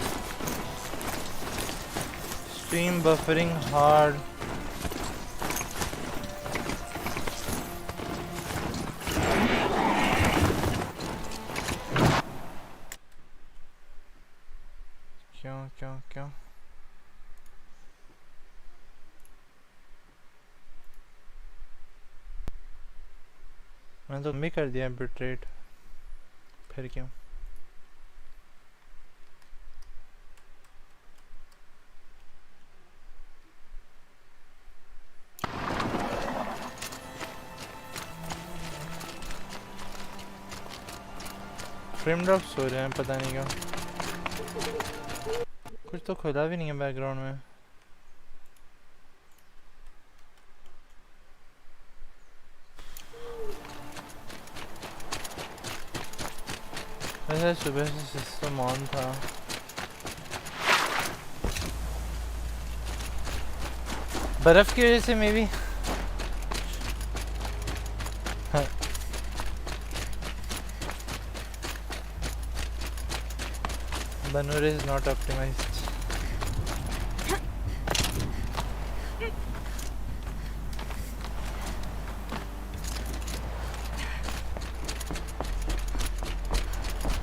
Stream buffering hard. क्यों? मैंने तो भी कर दिया बिट्रेट, फिर क्यों? फ्रेम ड्रॉप्स हो रहे हैं, पता नहीं क्यों। कुछ तो खुला भी नहीं है बैकग्राउंड में। वैसे सुबह से सिस्टम ऑन था। बर्फ की वजह से maybe. Banur is not optimized.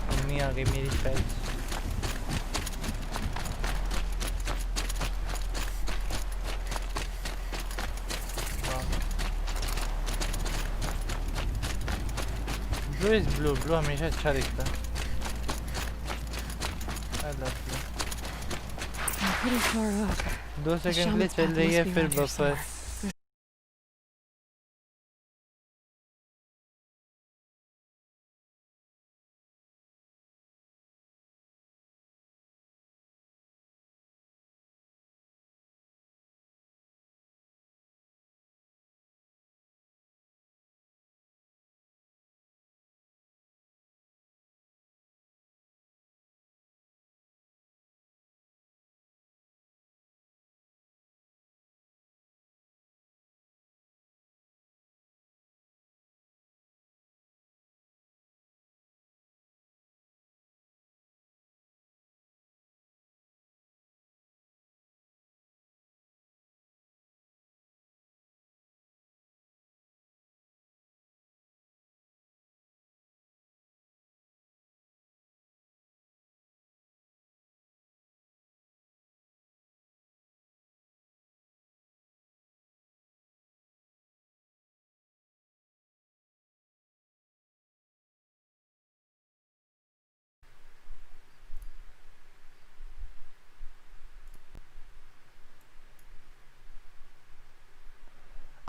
Mummy आ गई मेरी शायद। ब्लू इज ब्लू, ब्लू हमेशा अच्छा दिखता है। Pretty far up. 2 सेकंड के लिए चल रही है फिर बफर।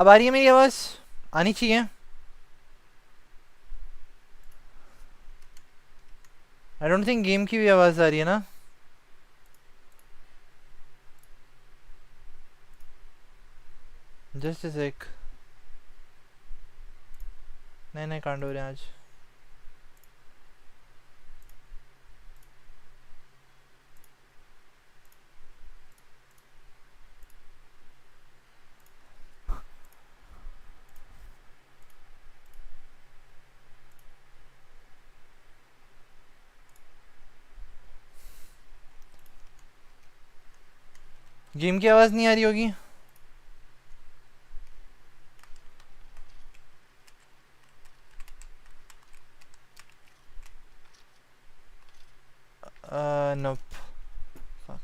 अब आ रही है मेरी आवाज? आनी चाहिए। आई डोंट थिंक गेम की भी आवाज आ रही है ना। जस्ट अ सेक। नए कांड हो रहे हैं आज। गेम की आवाज नहीं आ रही होगी। nope. Fuck.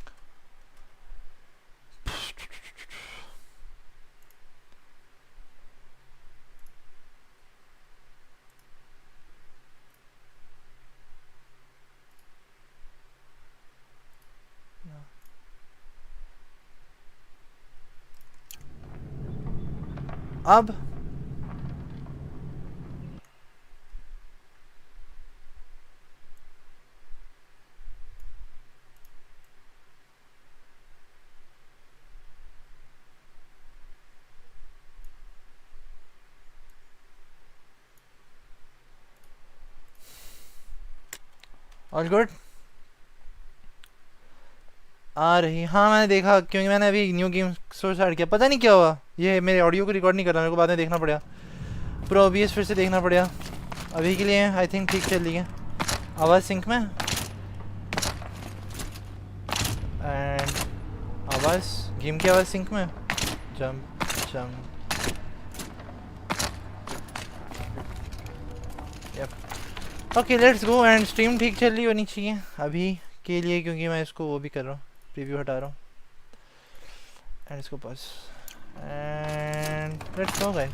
अब ऑल गुड आ रही। हाँ मैंने देखा क्योंकि मैंने अभी न्यू गेम सोर्स ऐड किया, पता नहीं क्या हुआ, ये मेरे ऑडियो को रिकॉर्ड नहीं कर रहा, मेरे को बाद में देखना पड़ेगा, पूरा OBS फिर से देखना पड़ेगा। अभी के लिए आई थिंक ठीक चल रही है, आवाज़ सिंक में एंड आवाज़ गेम की आवाज़ सिंक में। Jump jump okay let's go. And stream ठीक चल रही होनी चाहिए अभी के लिए, क्योंकि मैं इसको वो भी कर रहा हूँ, प्रीव्यू हटा रहा हूँ एंड इसको pass and let's go guys.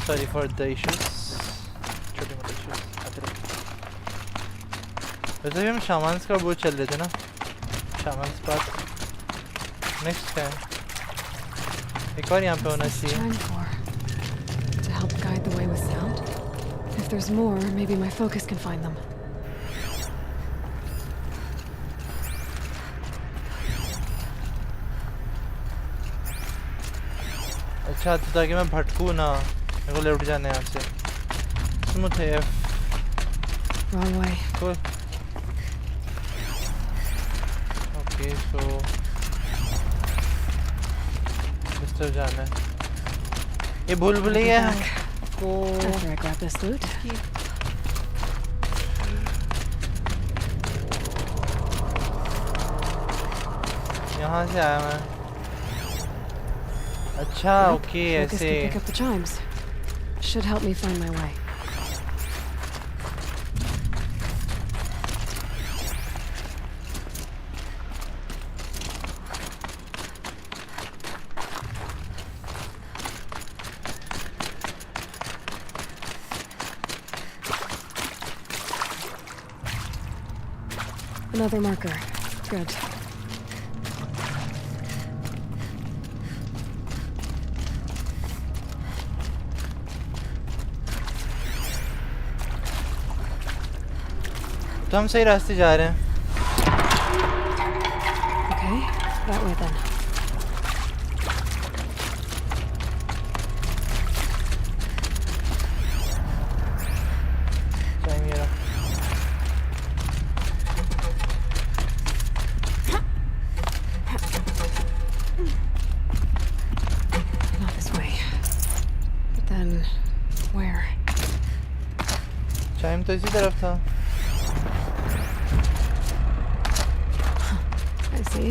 Sorry for the issues, छोटे मोटे इश्यूज आते रहते। वैसे भी हम शामान्स का वो चल रहे थे ना, शामान्स पास नेक्स्ट है, एक और यहाँ पे होना चाहिए। To help guide the way with sound. If there's more, maybe my focus can find them. अच्छा तो ताकि मैं भटकूँ ना, मेरे को लेफ्ट जाना है यहाँ से। स्मूथ है F। Wrong way. Cool. Okay, so इस तरफ जाना है। ये भूल-भुलैया है को After I grab this loot. यहाँ से आया मैं। अच्छा ओके Focus ऐसे। to pick up the chimes. Should help me find my way. Another marker. Good. तो हम सही रास्ते जा रहे हैं। Okay, that way then. Time here. Not this way. But then, where? Time तो इसी तरफ था। I see.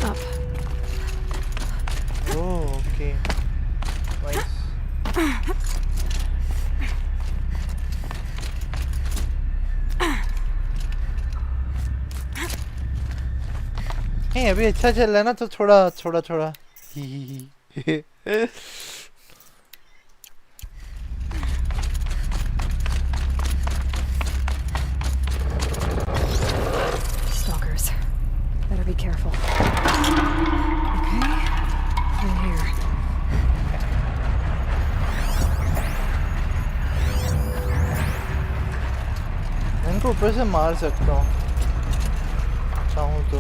Up. Oh, okay. Nice. नहीं अभी अच्छा चल रहा है ना, तो थोड़ा Stalkers. Better be careful. Okay. In here. इनको ऊपर से मार सकता हूँ चाहूँ तो,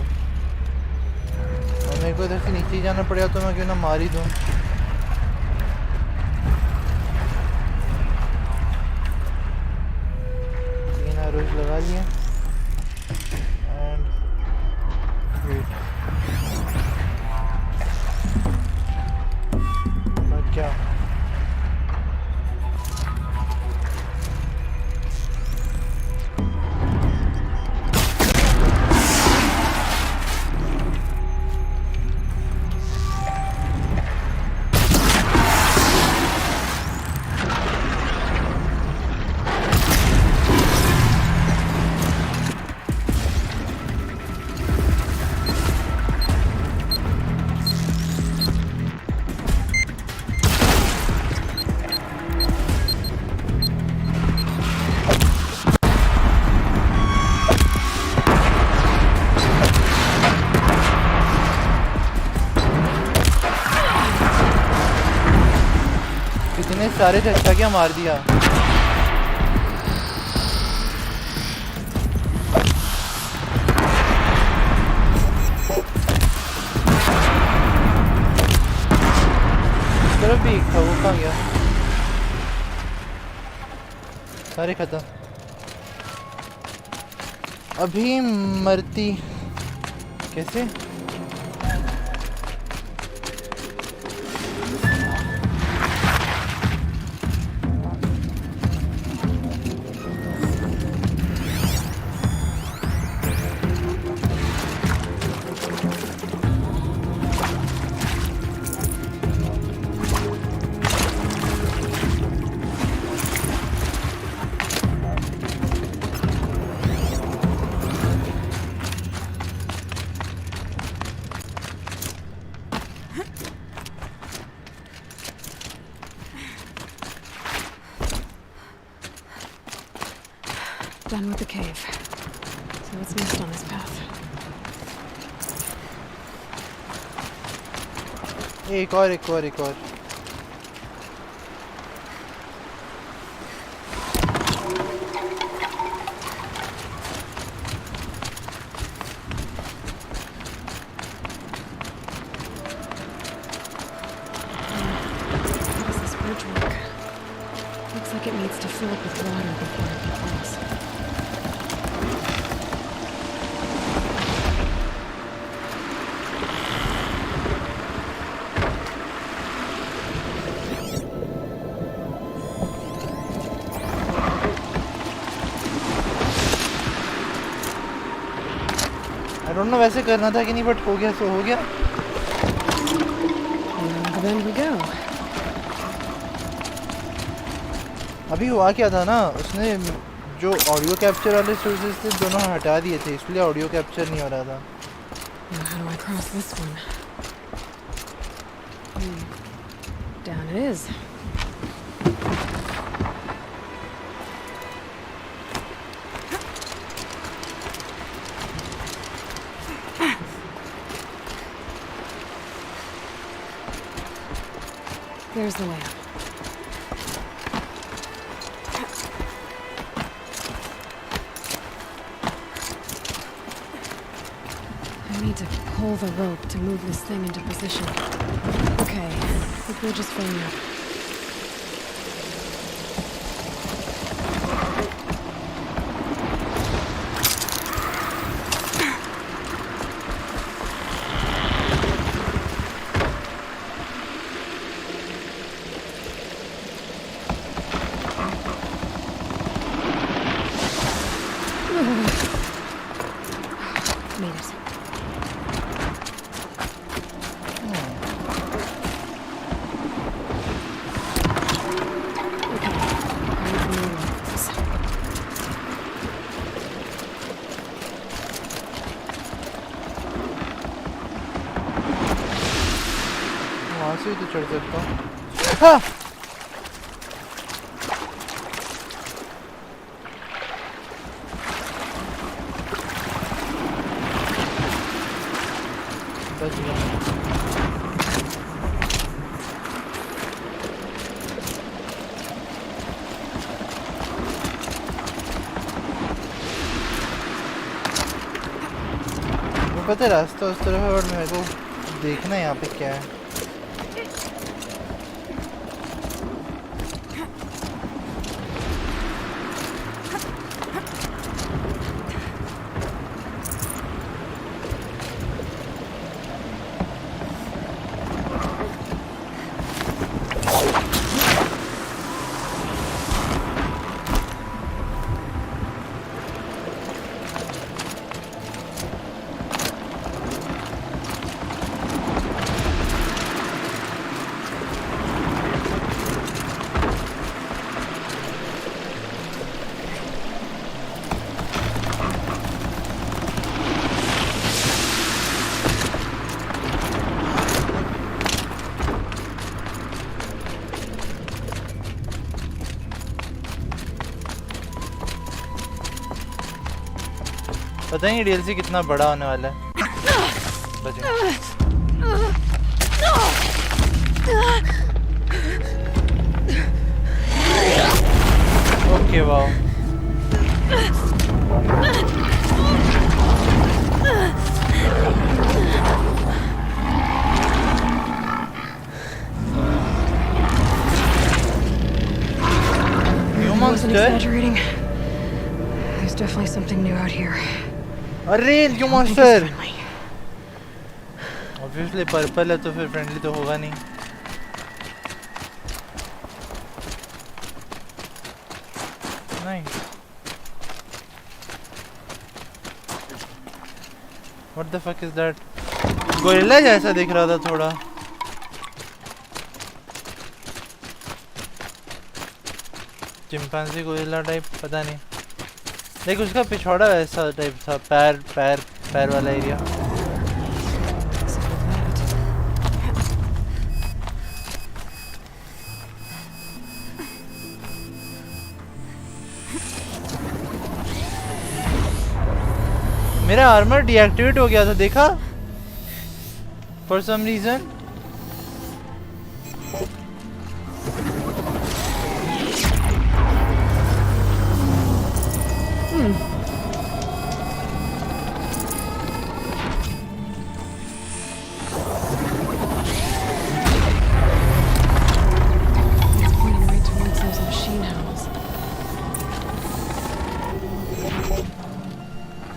और मेरे को इधर से नीचे ही जाना पड़ेगा तो मैं क्यों ना मार ही दूँ। तीन एरोज लगा लिए एंड वेट क्या इसने सारे झटका क्या मार दिया। इस तरफ भी एक था, वो कहाँ गया? सारे खत्म। अभी मरती कैसे? Done with the cave. So what's next on this path? एक और एक और एक और। How does this bridge work? Looks like it needs to fill up with water before it can cross. I don't know वैसे करना था कि नहीं, बट हो गया तो हो गया। And then we go. अभी हुआ क्या था ना, उसने जो ऑडियो कैप्चर वाले सोर्सेज थे दोनों हटा दिए थे, इसलिए ऑडियो कैप्चर नहीं हो रहा था। Now how do I cross this one? Down it is. There's the way up. I need to pull the rope to move this thing into position. Okay, the bridge is filling up. Made it. Okay, I need more rifles. वहाँ से भी तो चढ़ सकता हूँ। हाँ! बच गया। वो पता है रास्ता उस तरफ है, और मेरे को देखना है यहाँ पे क्या है। पता नहीं डीएलसी कितना बड़ा होने वाला है। बच गया। Okay, wow. I wasn't exaggerating. There's definitely something new out here. अरे you monster! Obviously purple है तो फिर friendly तो होगा नहीं. Nice. What the fuck is that? Gorilla जैसा दिख रहा था थोड़ा. चिंपांजी गोरिल्ला टाइप पता नहीं. लेकिन उसका पिछवाड़ा वैसा टाइप था. पैर वाला एरिया. मेरा आर्मर डीएक्टिवेट हो गया था देखा फॉर सम रीजन.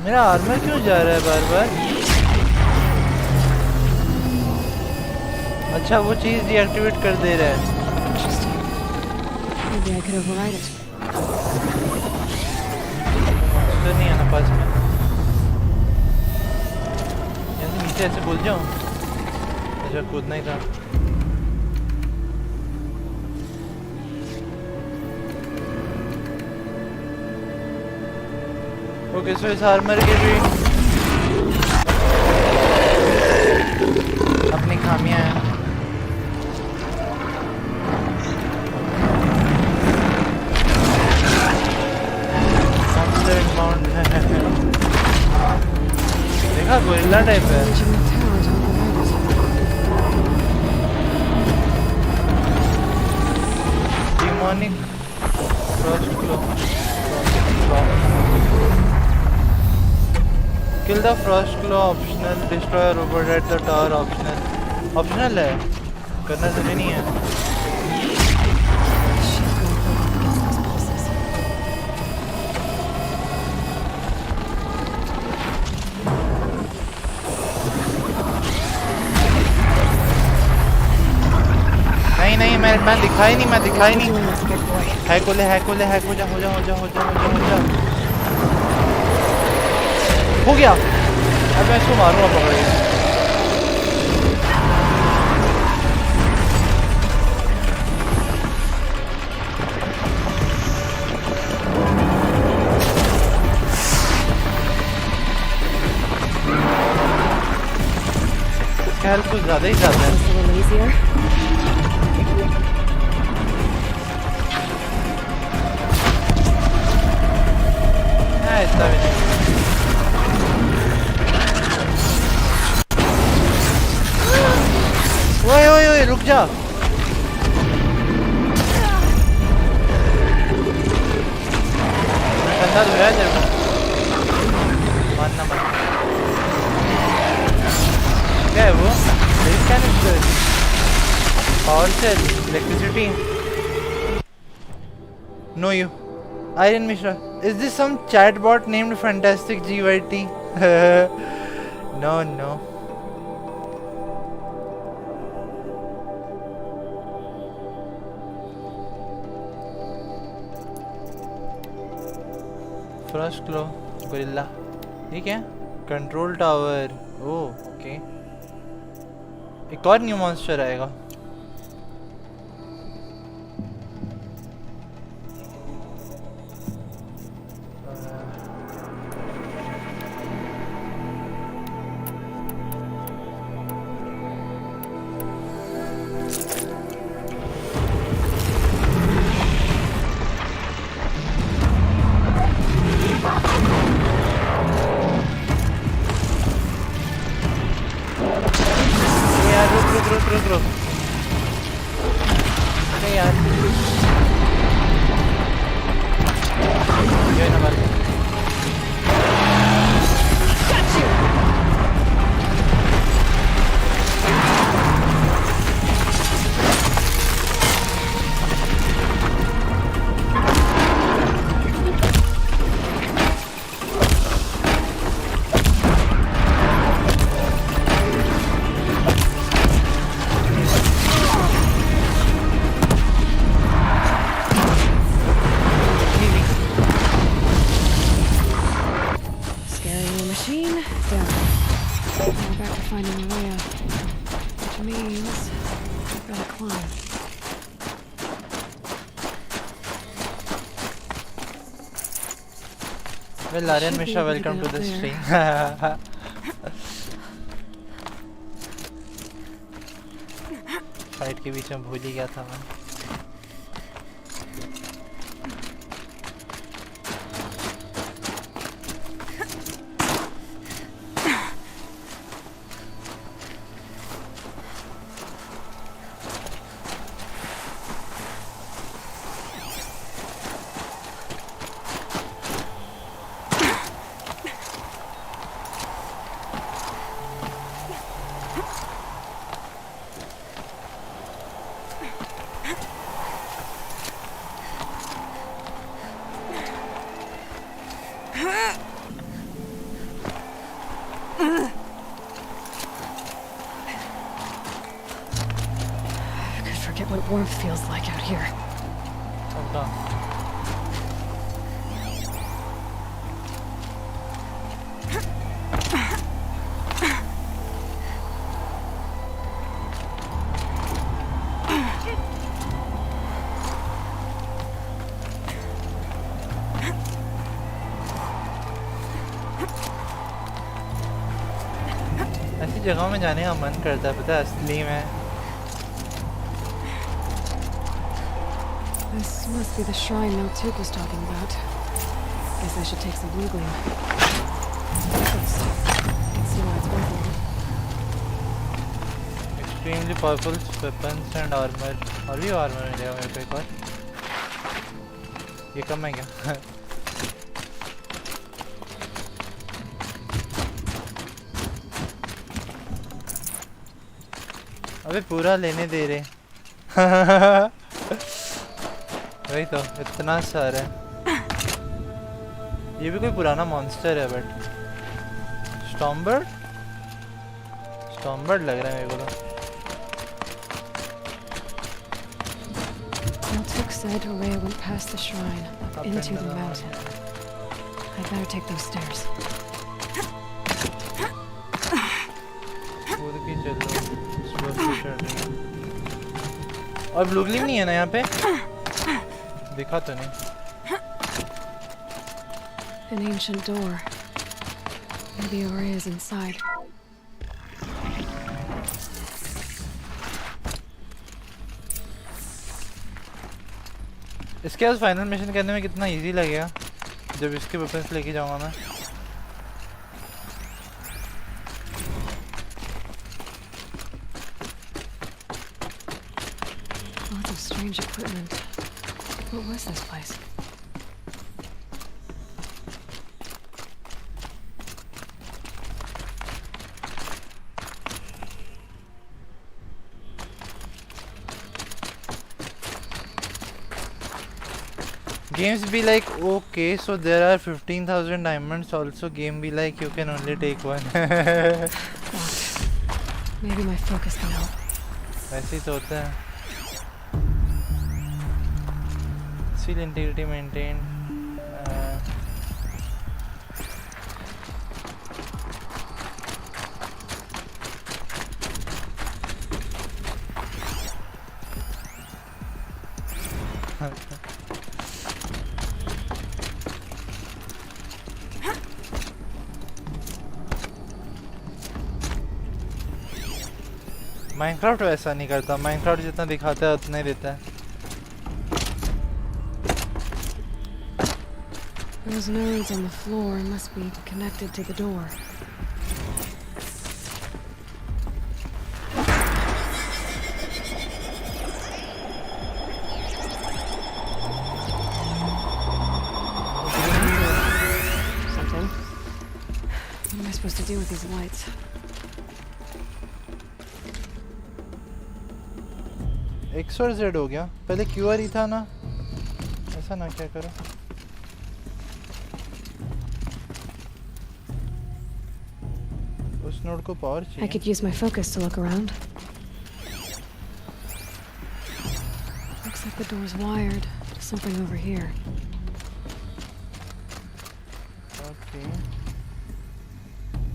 मेरा आर्मर क्यों जा रहा है बार बार. अच्छा वो चीज डीएक्टिवेट कर दे रहा है. Maybe I could override it. तो नहीं आना पास में. यहाँ से नीचे ऐसे कूद जाऊँ. अच्छा कूदना ही था. ओके सो इस आर्मर के भी अपनी खामियां हैं. देखा गोरिल्ला टाइप है. Demonic frost claw. Kill the frost claw optional. Destroy a robot at the tower optional. Optional है. करना जरूरी नहीं है. नहीं मैं दिखाई नहीं. हैक हो जा. हो गया. अब मैं इसको मारूंगा पकड़ के. इसका हेल्प कुछ ज़्यादा ही ज़्यादा है. हाँ इतना भी नहीं. ओए रुक जा. कंधा धोया तेरे को. मानना मत. क्या है वो? Power cell electricity. No you Iron Mishra. Is this some chatbot named Fantastic GYT? No. Frost Claw, Gorilla. ये क्या? Control Tower. Oh, okay. एक और न्यू मॉन्स्टर आएगा. रुक. नहीं यार. ना बात Scary new machine, down. Now back to finding Maria. Which means I've gotta climb. Well, Aryan Should be Mishra, able to welcome get to up the there. stream. Fight के बीच में भूल ही गया था मैं I could forget what warmth feels like out here. Hold on. ऐसी जगहों में जाने का मन करता है पता है असली में This must be the shrine Naltuk was talking about. Guess I should take some blue gleam. Let's see why it's worth it. extremely powerful weapons and armor और भी armor मिलेगा मेरे को एक और ये कम है क्या अबे पूरा लेने दे रहे वही तो इतना सारा है ये भी कोई पुराना मॉन्स्टर है बट स्टॉम्बर्ड स्टॉम्बर्ड लग रहा है मेरे को तो Naltuk said Rhea went past the shrine, up Up into into the the mountain. I'd better take those stairs. कूद के चलो स्लो से चढ़ रही है और ब्लू ग्लिम नहीं है ना यहाँ पे दिखा तो नहीं An ancient door. Maybe Rhea's inside. इसके बाद फाइनल मिशन करने में कितना इजी लगेगा जब इसके वेपन्स लेके जाऊंगा मैं Lots of strange equipment. What was this place? games be like okay so there are 15,000 diamonds also game be like you can only take one Maybe my focus can help. वैसे ही तो होता है seal integrity maintained Minecraft वैसा नहीं करता Minecraft जितना दिखाता है उतना ही देता है Those nodes on the floor must be connected to the door. supposed to do with these lights? XYZ हो गया पहले QR ही था ना ऐसा ना क्या करो उस नोड को पावर चाहिए I could use my focus to look around. Looks like the door's wired to something over here. Okay.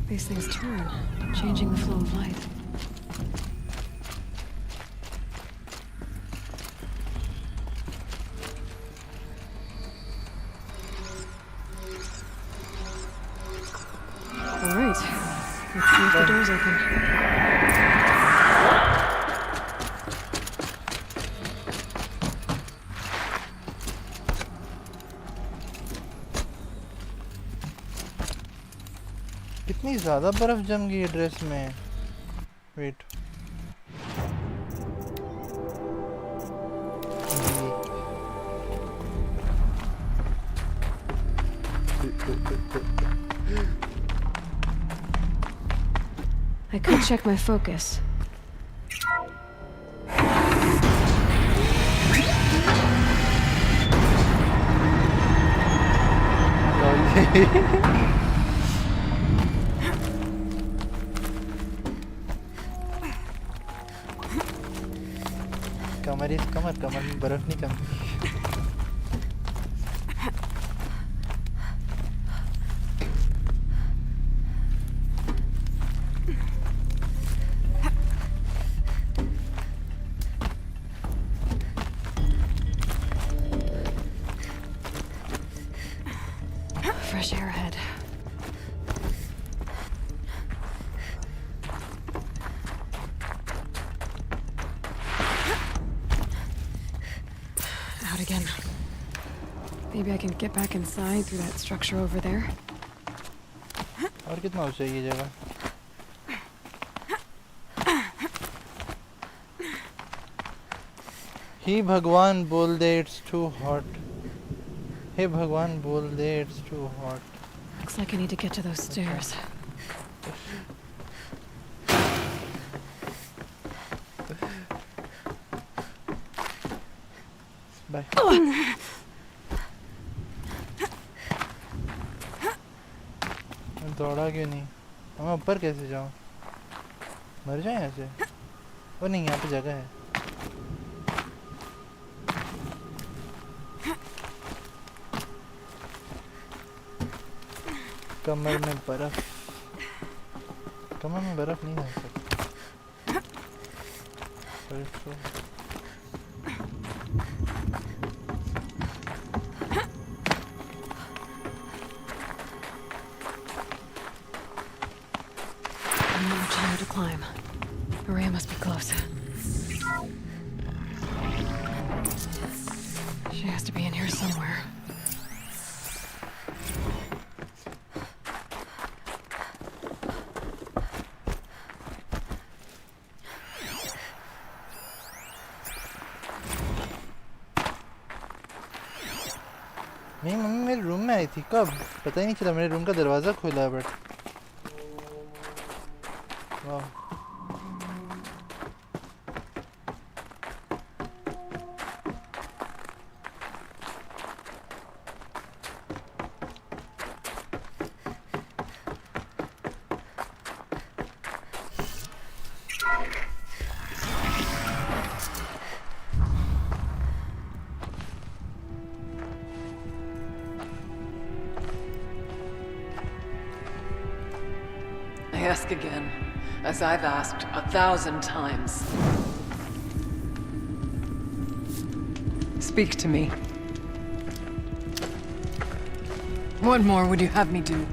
These things turn, changing the flow of light. All right, let's see if the door's open. कितनी ज़्यादा बर्फ जम गई है dress में wait I could check my focus. कमर में बर्फ नहीं जमती Fresh air ahead. Out again. Maybe I can get back inside through that structure over there. और कितना हो चाहिए ये जगह हे भगवान बोल दे it's too hot हे भगवान बोल दे it's too hot Looks like I need to get to those stairs. Bye. मैं दौड़ा क्यों नहीं मैं ऊपर कैसे जाऊँ मर जाए यहाँ से ओ नहीं यहाँ पे जगह है कमर में बर्फ नहीं है Another channel to climb. Maria must be close. She has to be in here somewhere. मेरी मम्मी मेरे रूम में आई थी कब पता ही नहीं चला मेरे रूम का दरवाज़ा खुला है बट वाह I ask again, as I've asked 1,000 times. Speak to me. What more would you have me do?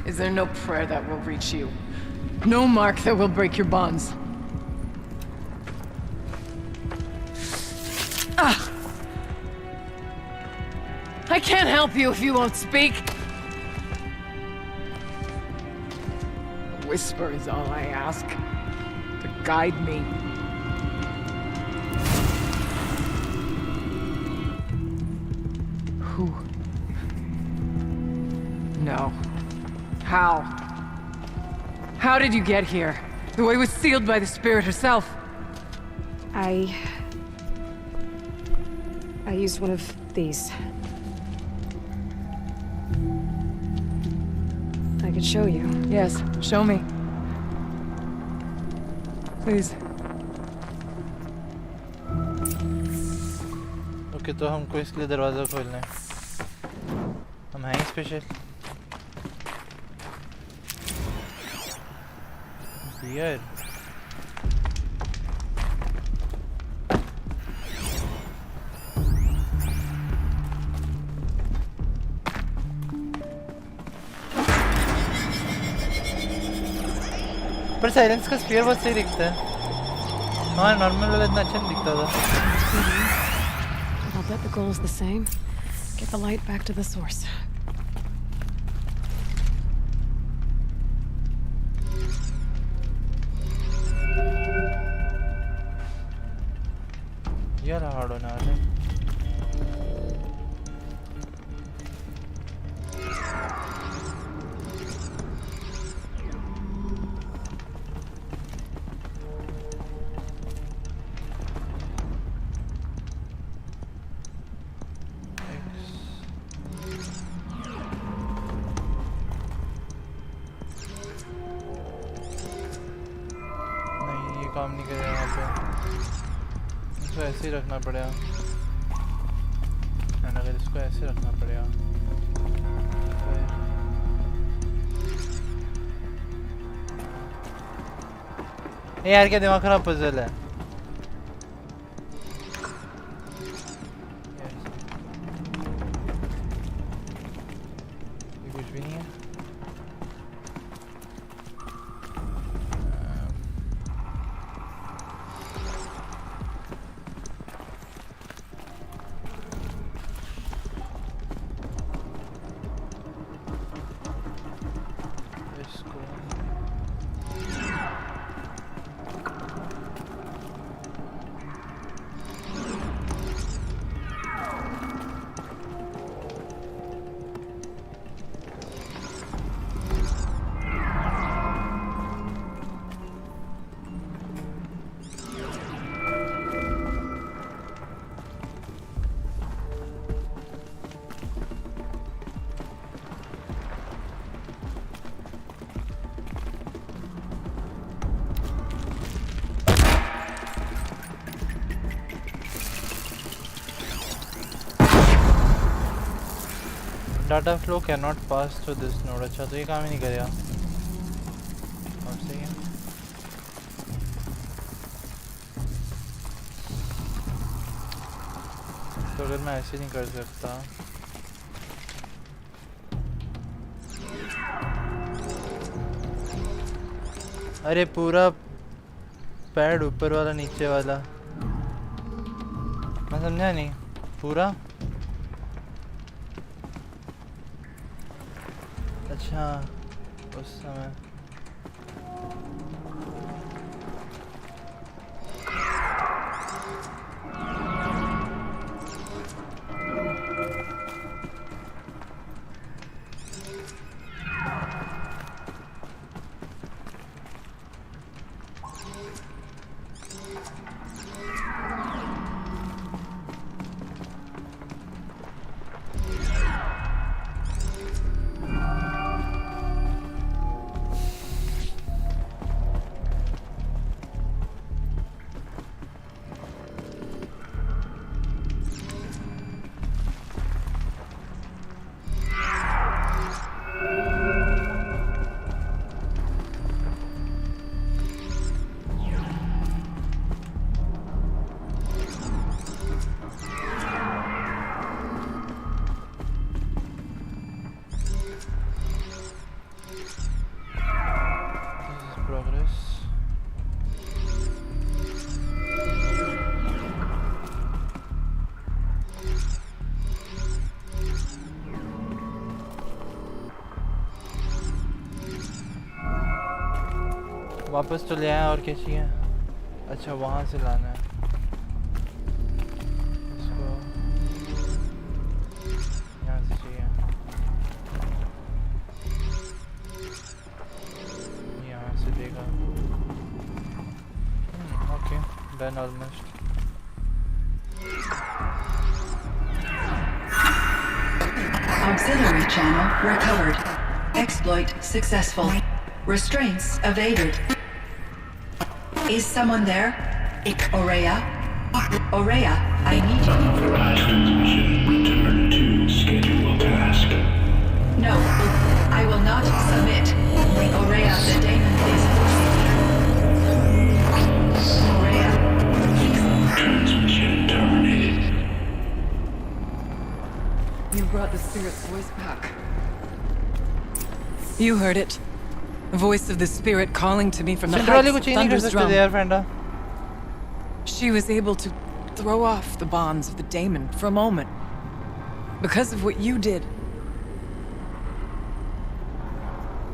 Is there no prayer that will reach you? No mark that will break your bonds? Ah! I can't help you if you won't speak. A whisper is all I ask, to guide me. know. How? How did you get here? The way was sealed by the spirit herself. I used one of these. I could show you. Yes, show me. Please. Okay तो हमको इसके लिए दरवाज़ा खोलना है। हम हैं special. Beer. पर साइलेंस का स्फीयर बहुत सही दिखता है। हाँ नॉर्मल वाला इतना अच्छा नहीं दिखता था। I'll bet the goal is the same. Get the light back to the source. यार हार्ड होने वाला है। काम नहीं करेगा यहाँ पे। इसको ऐसे ही रखना पड़ेगा। अगर इसको ऐसे रखना पड़ेगा। ये यार क्या दिमाग खराब पजल है। ये कुछ भी नहीं है। Data flow can not pass through this node. अच्छा तो ये काम ही नहीं करेगा। और सही है। तो अगर मैं ऐसे नहीं कर सकता अरे पूरा पैड ऊपर वाला नीचे वाला मैं समझा नहीं पूरा। अच्छा उस समय वापस तो ले आया और क्या चाहिए। अच्छा वहाँ से लाना है इसको। यहाँ से चाहिए। Done almost. Auxiliary channel recovered. Exploit successful. Restraints evaded. Is someone there? Aurea? Aurea, I need you. Transmission. Return to scheduled task. No, I will not submit. Aurea, the daemon is forcing me. Aurea. Transmission terminated. You brought the spirit's voice back. You heard it. The voice of the spirit calling to me from the heights of Thunder's drum. She was able to throw off the bonds of the daemon for a moment. Because of what you did.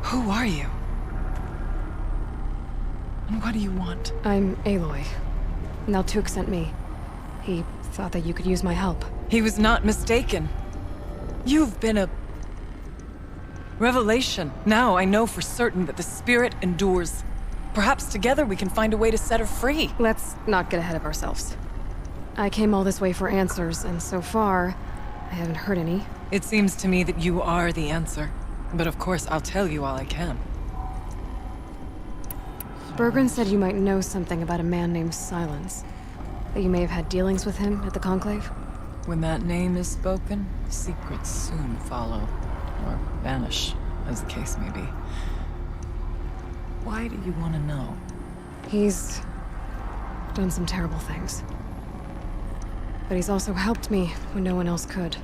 Who are you? And what do you want? I'm Aloy. Naltuk sent me. He thought that you could use my help. He was not mistaken. You've been a revelation. Now I know for certain that the spirit endures. Perhaps together we can find a way to set her free. Let's not get ahead of ourselves. I came all this way for answers, and so far, I haven't heard any. It seems to me that you are the answer. But of course, I'll tell you all I can. Bergren said you might know something about a man named Silence. That you may have had dealings with him at the Conclave? When that name is spoken, secrets soon follow. Or vanish, as the case may be. Why do you want to know? He's done some terrible things. But he's also helped me when no one else could.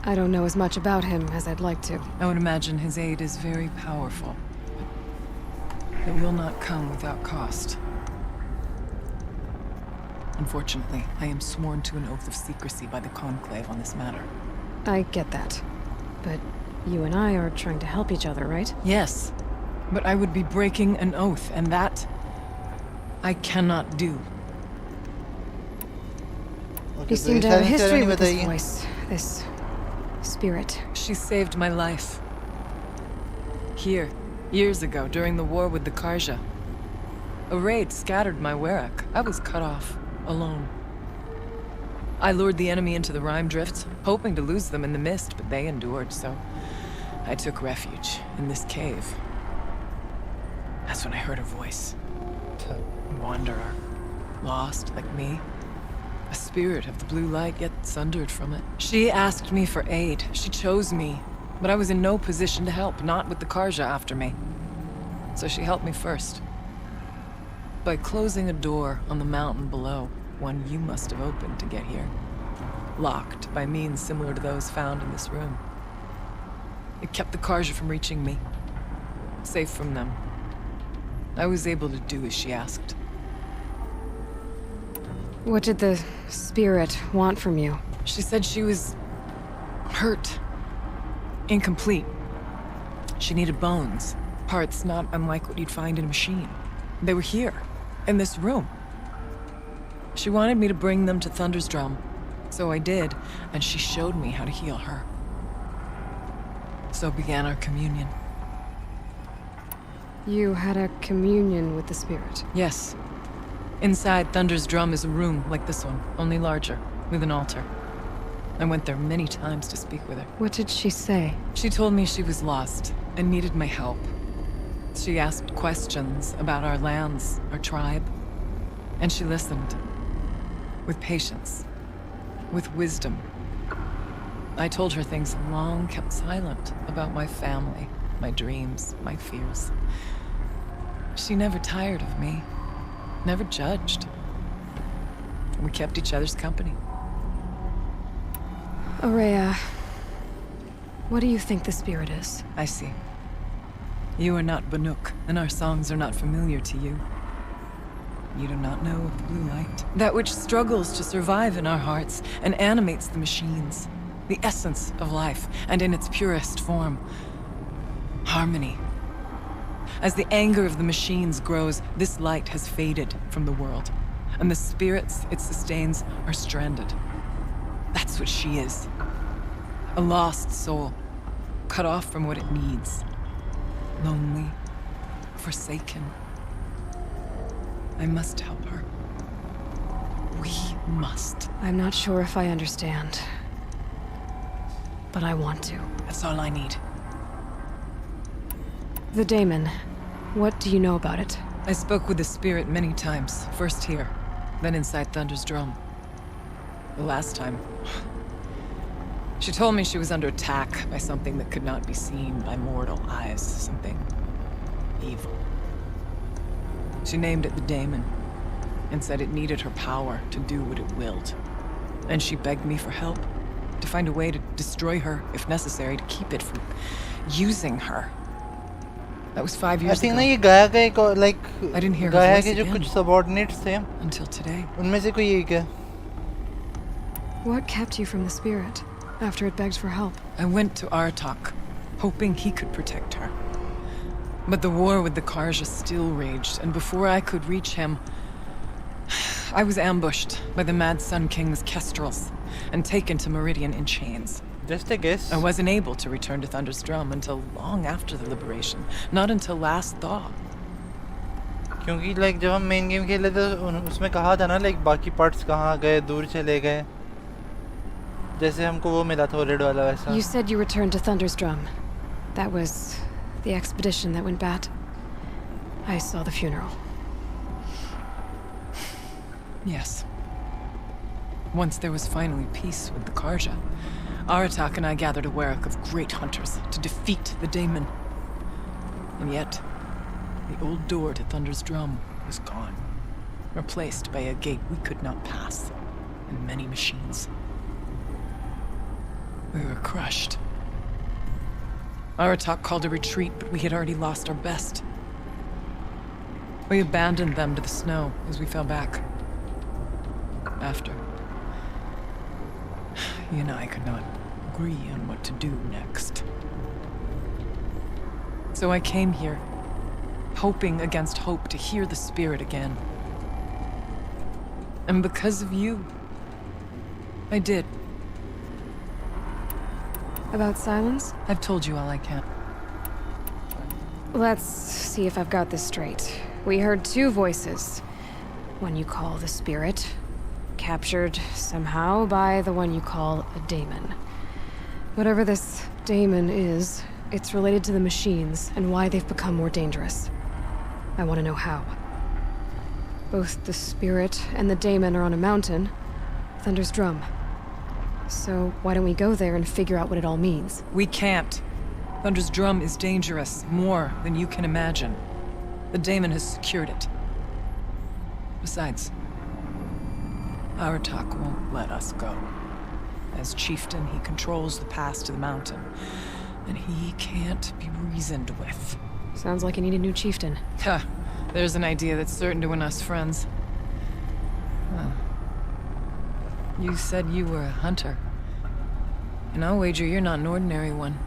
I don't know as much about him as I'd like to. I would imagine his aid is very powerful. But it will not come without cost. Unfortunately, I am sworn to an oath of secrecy by the Conclave on this matter. I get that. But you and I are trying to help each other, right? Yes. But I would be breaking an oath, and that I cannot do. You seem to have a history with this voice. This spirit. She saved my life. Here, years ago, during the war with the Karja. A raid scattered my Werak. I was cut off, alone. I lured the enemy into the Rime Drift, hoping to lose them in the mist, but they endured, so I took refuge in this cave. That's when I heard her voice. A wanderer. Lost, like me. A spirit of the blue light, yet sundered from it. She asked me for aid. She chose me. But I was in no position to help, not with the Karja after me. So she helped me first. By closing a door on the mountain below, one you must have opened to get here. Locked by means similar to those found in this room. It kept the Karja from reaching me. Safe from them. I was able to do as she asked. What did the spirit want from you? She said she was hurt. Incomplete. She needed bones. Parts not unlike what you'd find in a machine. They were here, in this room. She wanted me to bring them to Thunder's Drum. So I did, and she showed me how to heal her. So began our communion. You had a communion with the spirit? Yes. Inside Thunder's Drum is a room like this one, only larger, with an altar. I went there many times to speak with her. What did she say? She told me she was lost and needed my help. She asked questions about our lands, our tribe, and she listened. With patience. With wisdom. I told her things long kept silent about my family, my dreams, my fears. She never tired of me. Never judged. We kept each other's company. Aurea, what do you think the spirit is? I see. You are not Banuk, and our songs are not familiar to you. You do not know of the blue light. That which struggles to survive in our hearts and animates the machines. The essence of life, and in its purest form. Harmony. As the anger of the machines grows, this light has faded from the world, and the spirits it sustains are stranded. That's what she is. A lost soul, cut off from what it needs. Lonely, forsaken. I must help her. We must. I'm not sure if I understand. But I want to. That's all I need. The daemon. What do you know about it? I spoke with the spirit many times. First here, then inside Thunder's drum. The last time... She told me she was under attack by something that could not be seen by mortal eyes. Something... evil. She named it the daemon, and said it needed her power to do what it willed. And she begged me for help, to find a way to destroy her, if necessary, to keep it from using her. That was 5 years I think ago. ना ये गाया का एक like I didn't hear her गाया voice के जो again. कुछ subordinates थे Until today. उनमें से कोई एक है. What kept you from the spirit after it begged for help? I went to Aratak, hoping he could protect her. But the war with the Karja still raged, and before I could reach him, I was ambushed by the Mad Sun King's Kestrels and taken to Meridian in chains. Just a guess. I wasn't able to return to Thunder's Drum until long after the liberation, not until last thaw. क्योंकि like जब हम main game खेले थे उसमें कहा था ना like बाकी parts कहाँ गए दूर चले गए जैसे हमको वो मिला था रेड वाला वैसा. You said you returned to Thunder's Drum. That was the expedition that went bad. I saw the funeral. Yes. Once there was finally peace with the Karja, Aratak and I gathered a Werak of great hunters to defeat the daemon. And yet, the old door to Thunder's Drum was gone, replaced by a gate we could not pass, and many machines. We were crushed. Aratak called a retreat, but we had already lost our best. We abandoned them to the snow as we fell back. After, he and I could not agree on what to do next. So I came here, hoping against hope to hear the spirit again. And because of you, I did. About silence? I've told you all I can. Let's see if I've got this straight. We heard two voices. One you call the spirit, captured somehow by the one you call a daemon. Whatever this daemon is, it's related to the machines and why they've become more dangerous. I want to know how. Both the spirit and the daemon are on a mountain, Thunder's Drum. So why don't we go there and figure out what it all means? We can't. Thunder's Drum is dangerous, more than you can imagine. The daemon has secured it. Besides, Aratak won't let us go. As chieftain, he controls the pass to the mountain, and he can't be reasoned with. Sounds like you need a new chieftain. Huh. There's an idea that's certain to win us friends. Huh. You said you were a hunter. And I'll wager you're not an ordinary one.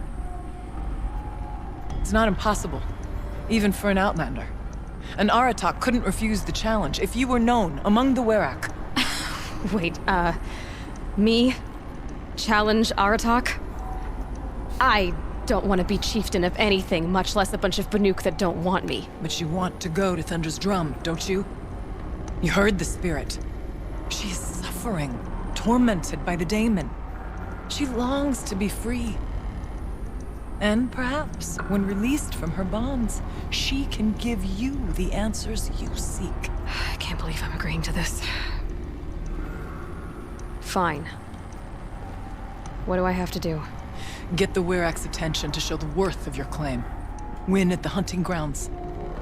It's not impossible, even for an outlander. And Aratak couldn't refuse the challenge if you were known among the Werak. Wait, me? Challenge Aratak? I don't want to be chieftain of anything, much less a bunch of Banuk that don't want me. But you want to go to Thunder's Drum, don't you? You heard the spirit. She is suffering, tormented by the daemon. She longs to be free. And perhaps, when released from her bonds, she can give you the answers you seek. I can't believe I'm agreeing to this. Fine. What do I have to do? Get the Werak's attention to show the worth of your claim. Win at the hunting grounds.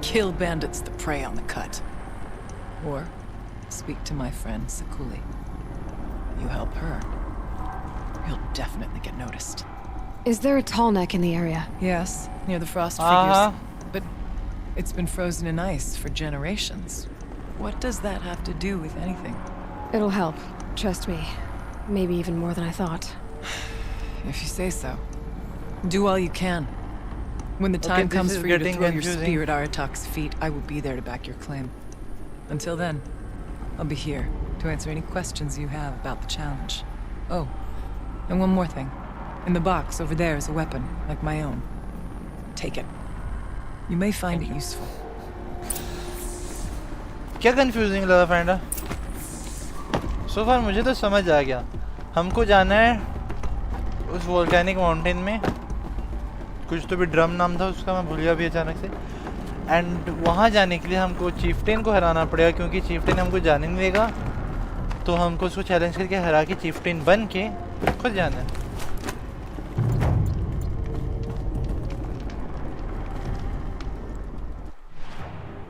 Kill bandits that prey on the cut. Or speak to my friend Sekuli. You help her, you'll definitely get noticed. Is there a tall neck in the area? Yes, near the frost figures. But it's been frozen in ice for generations. What does that have to do with anything? It'll help. Trust me. Maybe even more than I thought. If you say so. Do all you can. When the time comes for you to throw your spear at Aratak's feet, I will be there to back your claim. Until then, I'll be here to answer any questions you have about the challenge. Oh, and one more thing. In the box over there is a weapon, like my own. Take it. You may find it useful. क्या confusing लगा फैंडा? सो फार मुझे तो समझ आ गया, हमको जाना है उस वोल्केनिक माउंटेन में, कुछ तो भी ड्रम नाम था उसका, मैं भूल गया अभी अचानक से। एंड वहाँ जाने के लिए हमको चीफ्टेन को हराना पड़ेगा, क्योंकि चीफ्टेन हमको जाने नहीं देगा, तो हमको उसको चैलेंज करके हरा के चीफ्टेन बन के खुद जाना है।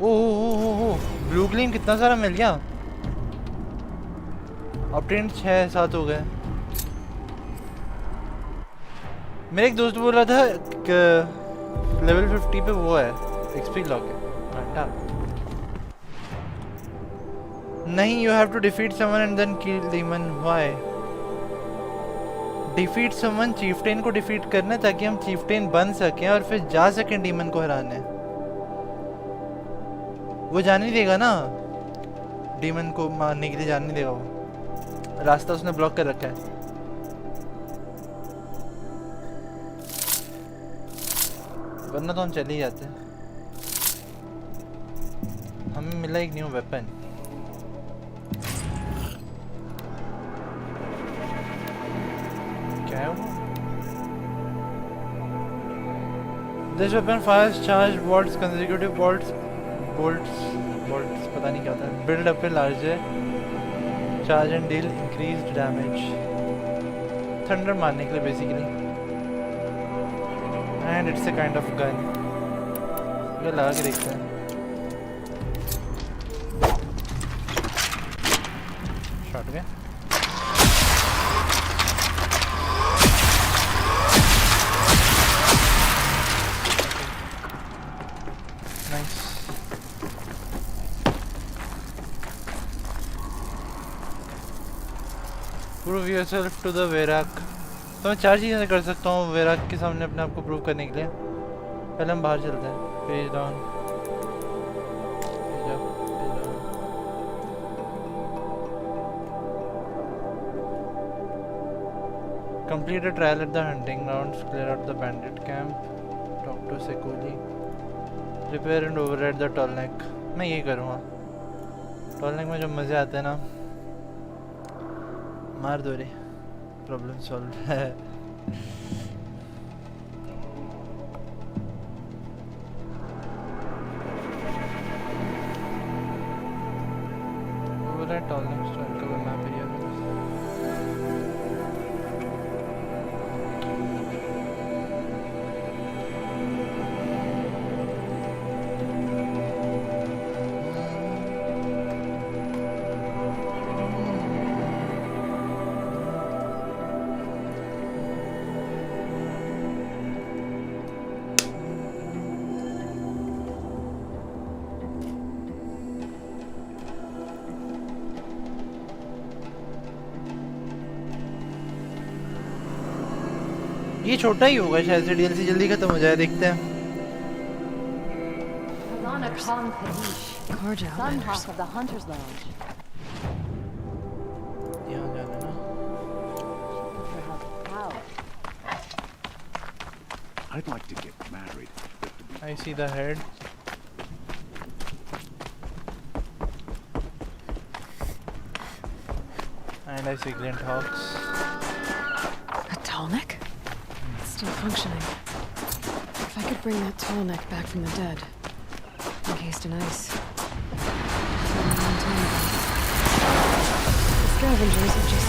ओह ब्लू ग्लीम कितना सारा मिल गया। ऑब्टेन 6-7 हो गए। मेरे एक दोस्त बोल रहा था कि लेवल 50 पे वो है एक्सपी लॉक है। नहीं, you have to defeat someone and then kill demon. Why? Defeat someone, chieftain को डिफीट करना ताकि हम चीफ्टेन बन सकें और फिर जा सकें डीमन को हराने। वो जाने नहीं देगा ना, डीमन को मारने के लिए जाने नहीं देगा, वो रास्ता उसने ब्लॉक कर रखा है। वरना तो हम चले ही जाते। हमें मिला एक न्यू वेपन। क्या है वो? This weapon fires charged bolts, consecutive bolts, पता नहीं क्या होता है। Build up a larger charge and deal increased damage। Thunder मारने के लिए basically. And it's a kind of gun। ये लगा के देखते हैं। शॉट गया। Nice। Prove yourself to the Verac। तो मैं 4 चीज़ें कर सकता हूँ वेराक के सामने अपने आप को प्रूव करने के लिए। पहले हम बाहर चलते हैं। Page down, page up, page down. Complete a trial at the hunting grounds, clear out the bandit camp, talk to Sekoli, repair and override the tallneck. मैं ये करूँगा। टॉलनेक में जो मज़े आते हैं ना, मार दो रे, प्रॉब्लम सॉल्व है। ओवरराइड टॉलनेक स्टाइल का मैप एरिया। ये छोटा ही होगा शायद से, डीएलसी जल्दी खत्म हो जाए, देखते हैं। यहाँ जाना ना। I'd like to get married. I see the head. And I see Glint Hawks. A Tallneck? It's still functioning. If I could bring that Tallneck back from the dead, encased in ice. The scavengers have just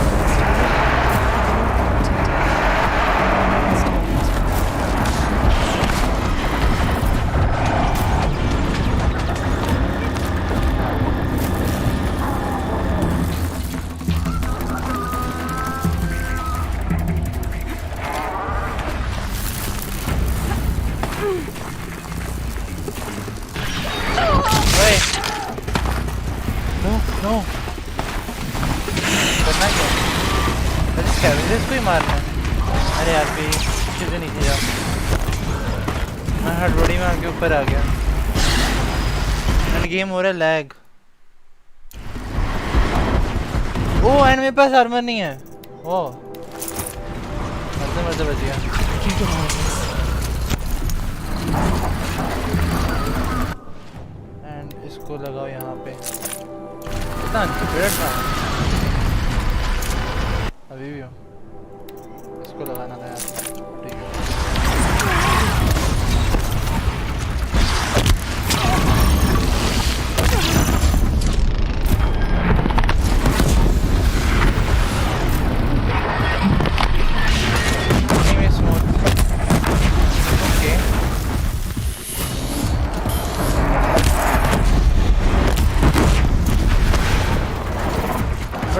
इसको ही मारना है। अरे यार भी चीज़ें नीचे जा, मैं हड़बड़ी में आके ऊपर आ गया। एंड गेम हो रहा है लैग। ओह एंड मेरे पास आर्मर नहीं है। ओह मरते बच गया। एंड इसको लगाओ यहाँ पे। कितना अनप्रिपेयर्ड था।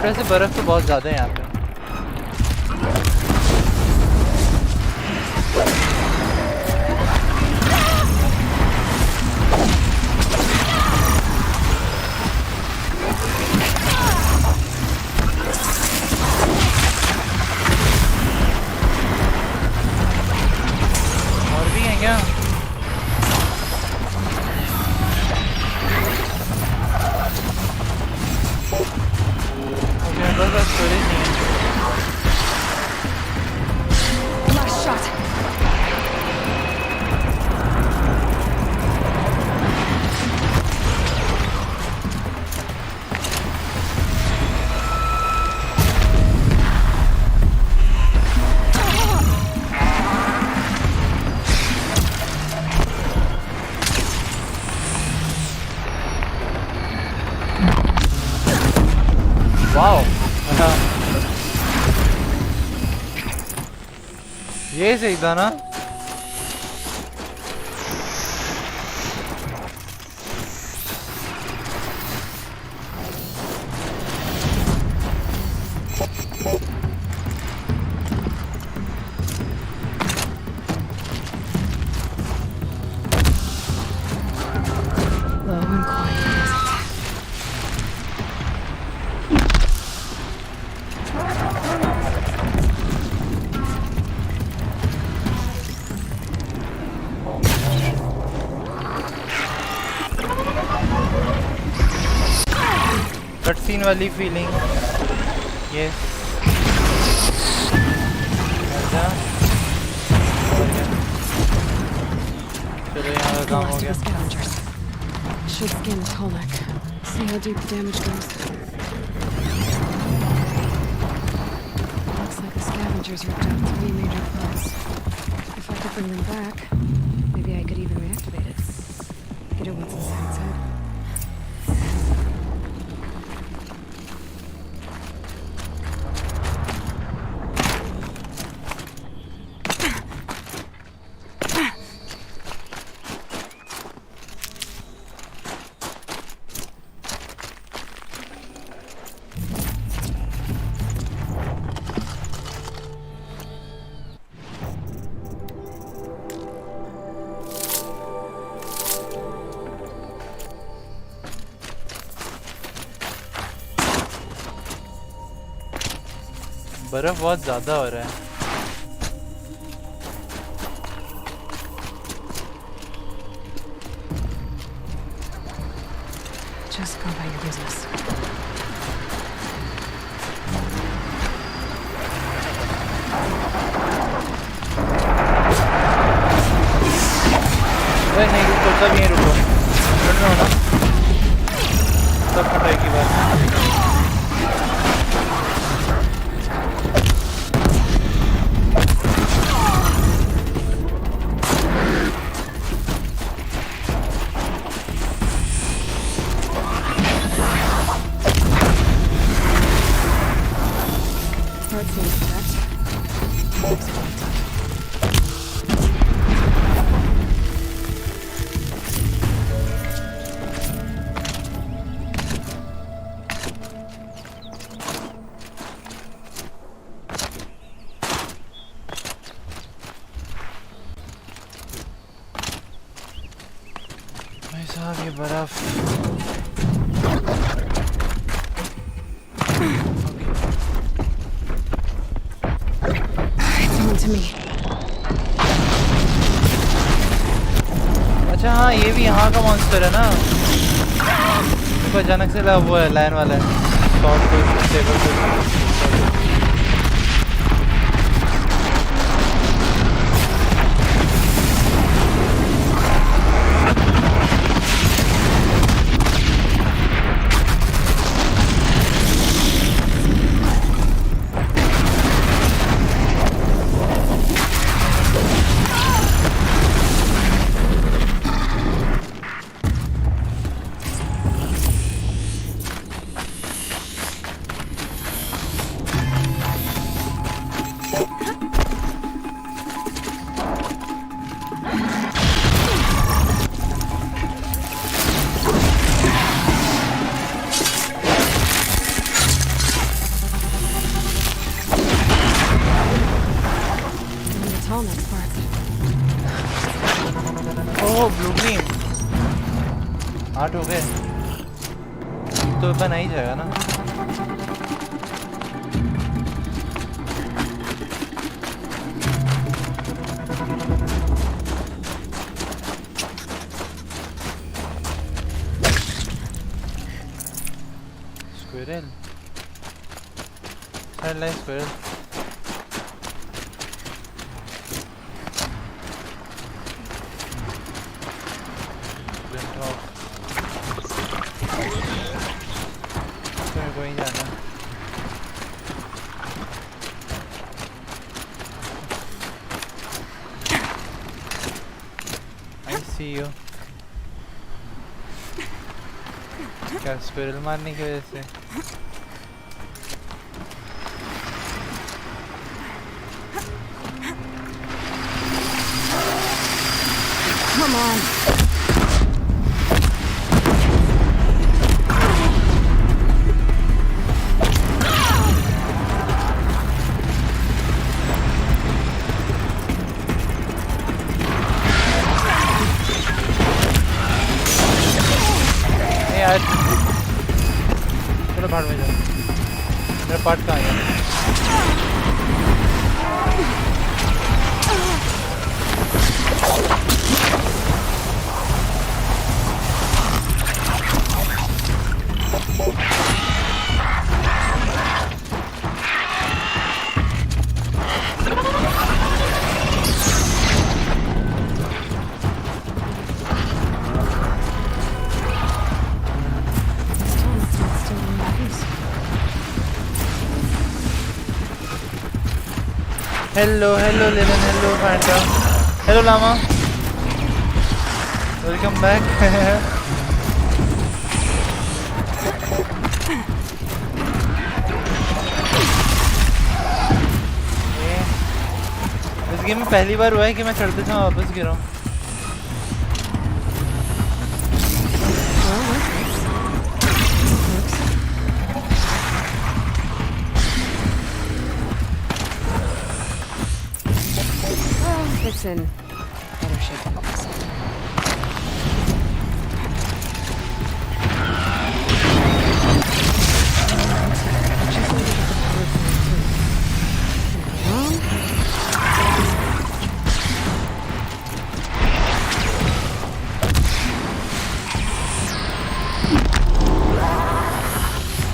वैसे बर्फ तो बहुत ज़्यादा है यहाँ पे। और भी हैं क्या? बस स्टोरेज नहीं है। Last shot. वाओ, ये सही था ना? Low and quiet. Cutscene वाली फीलिंग। ये चलो यहाँ का काम हो गया। Should scan the Tolnek. See how deep the damage goes. Looks like the scavengers ripped out 3 major plugs. If I could bring them back, maybe I could even reactivate it. Get it what's inside its head. बर्फ बहुत ज़्यादा हो रहा है। Just go about your business. अरे नहीं रुको, सब यहीं रुको। सुन रहे हो ना? सब कटाई की बात। भाई साहब ये बर्फ It's on to me. अच्छा हाँ, ये भी यहाँ का मॉन्स्टर है ना? तो अचानक से वो है लाइन वाला है। शॉर्ट को टेबल पे 8 हो गए तो बना ही जाएगा ना। Squirrel. I like squirrel. Going जाना। I see you. क्या स्क्विरल मारने की वजह से? Come on. चलो भाड़ में जाओ। मेरा पार्ट कहाँ है? Hello, hello, Linen, hello, Panda. Hello, Llama. Welcome back. इस गेम में पहली बार हुआ है कि मैं चढ़ते समय वापस गिरा हूँ। It's in better shape than this.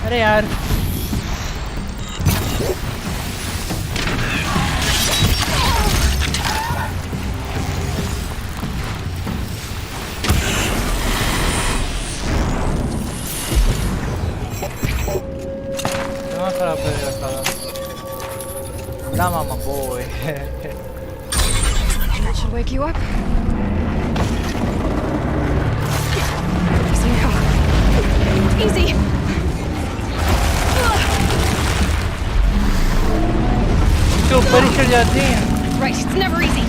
अरे यार खराब करेगा साला। Llama, my boy. That should wake you up. Easy now. Easy. इसके ऊपर ही चढ़ जाती हैं। Right, it's never easy.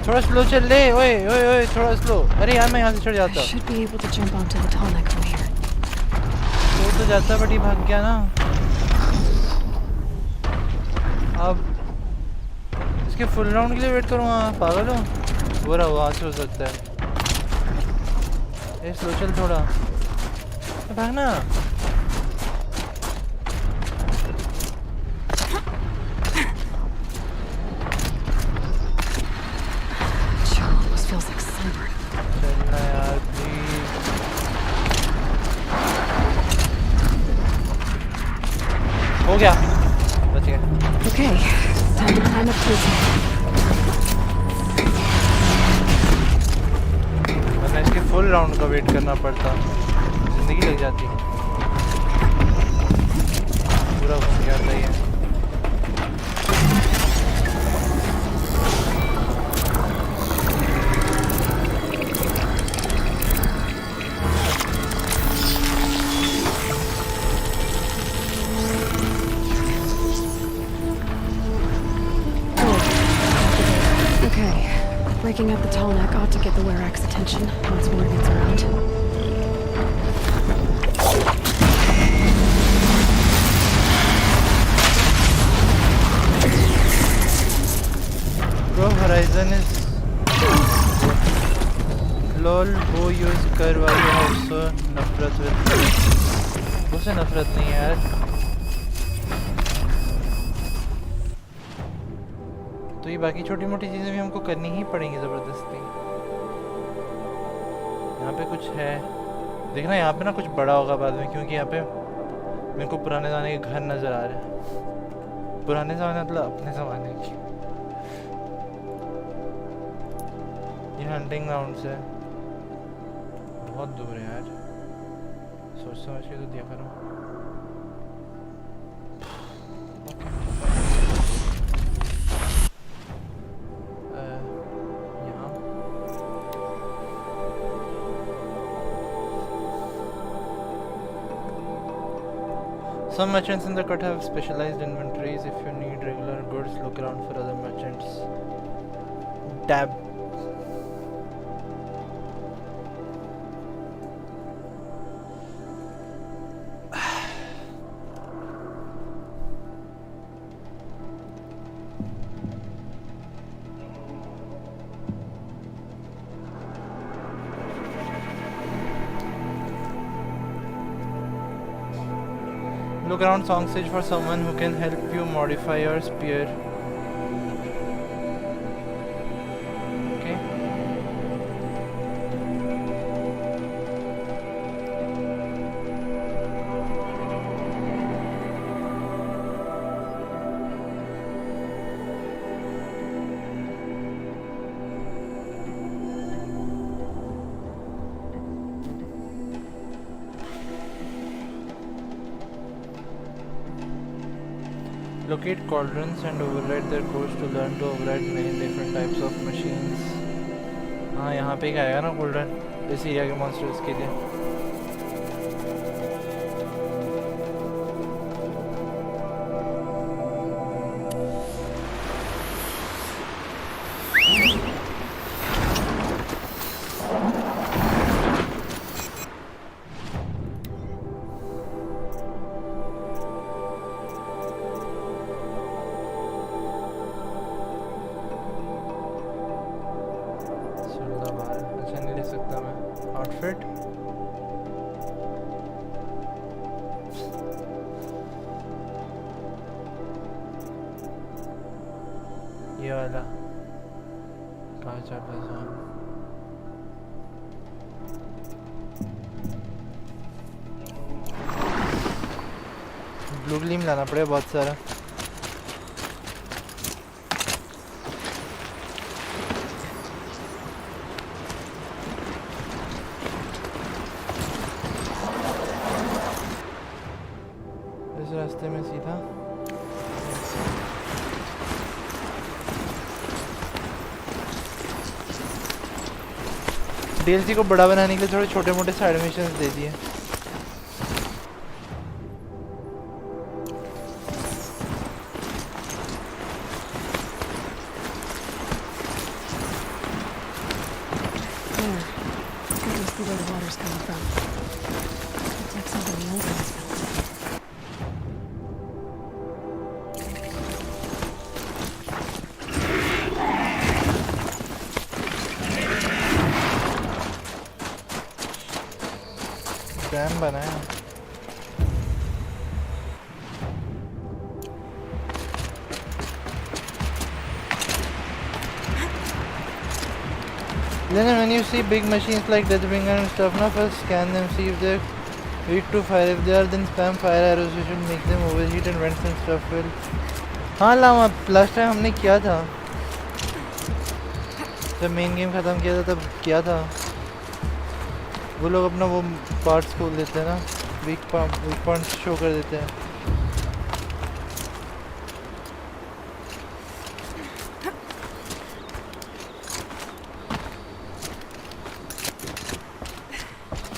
थोड़ा स्लो चल ले, ओए ओए ओए थोड़ा स्लो। अरे यार मैं यहाँ से चढ़ जाता। I should be able to jump onto the tallneck from here. तो जाता बट ये भाग गया ना। अब इसके फुल राउंड के लिए वेट करूँगा, पागल हो? बुरा हुआ से हो सकता है। ये स्लो चल थोड़ा, भागना। हो गया, बच गया। Okay, time to climb up to वरना इसके फुल राउंड का वेट करना पड़ता, जिंदगी लग जाती। पूरा घूम गया सही है। tall neck ought to get the Werak's attention once word gets around. Bro, Horizon is LOL वो यूज कर वाली है उससे नफरत उससे नफरत नहीं है यार। तो ये बाकी छोटी मोटी चीजें भी हमको करनी ही पड़ेंगी जबरदस्ती। यहाँ पे कुछ है देखना, यहाँ पे ना कुछ बड़ा होगा बाद में, क्योंकि यहाँ पे मेरे को पुराने ज़माने के घर नजर आ रहे हैं। पुराने ज़माने मतलब अपने ज़माने की। ये हंटिंग ग्राउंड से बहुत दूर है यार, सोच समझ के तो दिया करो। Some merchants in the cut have specialized inventories. If you need regular goods, look around for other merchants. Dab. Look around Song Sage for someone who can help you modify your spear. Okay. Locate cauldrons and override their codes to learn to override many different types of machines. हाँ यहाँ पे एक आएगा ना cauldron इस area के monsters के लिए। ये वाला कहाँ चल रहा है? ब्लू ग्लीम लाना पड़ेगा बहुत सारा। इस रास्ते में सीधा DLC को बड़ा बनाने के लिए थोड़े छोटे मोटे साइड मिशंस दे दिए। डैम बनाया then when you see big machines like Deathbringer and stuff, now first scan them, see if they're weak to fire. If they are, then spam fire arrows. You should make them overheat and vents and stuff will. हाँ Lama last time हमने किया था जब main game ख़त्म किया था तब किया था। वो लोग अपना वो पार्ट्स खोल देते हैं ना, वीक पॉइंट्स शो कर देते हैं।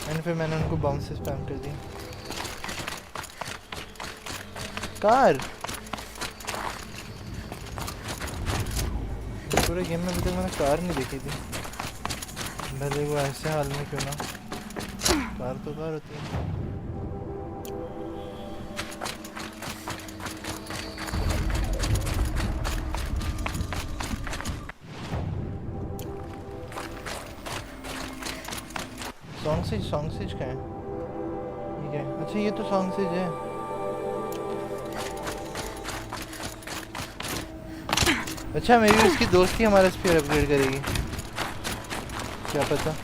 एंड फिर मैंने उनको बाउंस से स्पैम कर दिया। कार पूरे गेम में अभी तक मैंने कार नहीं देखी थी। भले वो ऐसे हाल में क्यों ना, कार तो कार होती है। सॉन्गसेज क्या है? ये क्या है? अच्छा ये तो सॉन्गसेज है। अच्छा मे भी उसकी दोस्ती हमारा स्पीयर अपग्रेड करेगी, क्या पता।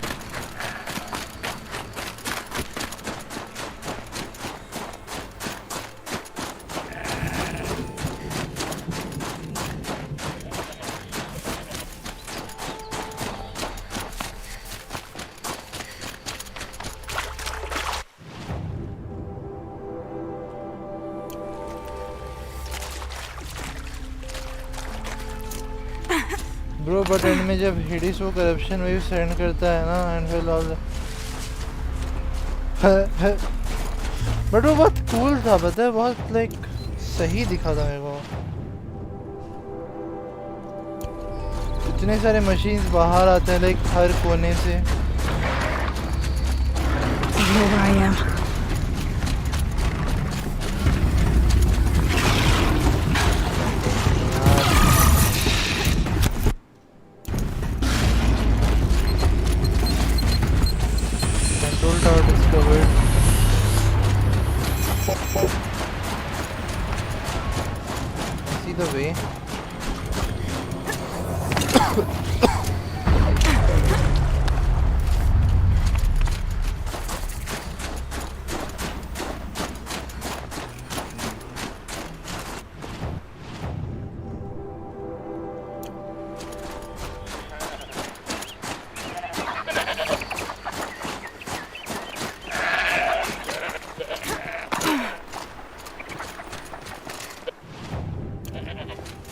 ब्रो बट एंड में जब हिडिस वो करप्शन वेव सेंड करता है ना एंड विल ऑल बट वो बहुत कूल था, पता है, बहुत लाइक सही दिखा था मेरे को। इतने सारे मशीन्स बाहर आते हैं लाइक हर कोने से। Here I am. Control tower discovered. I see the way.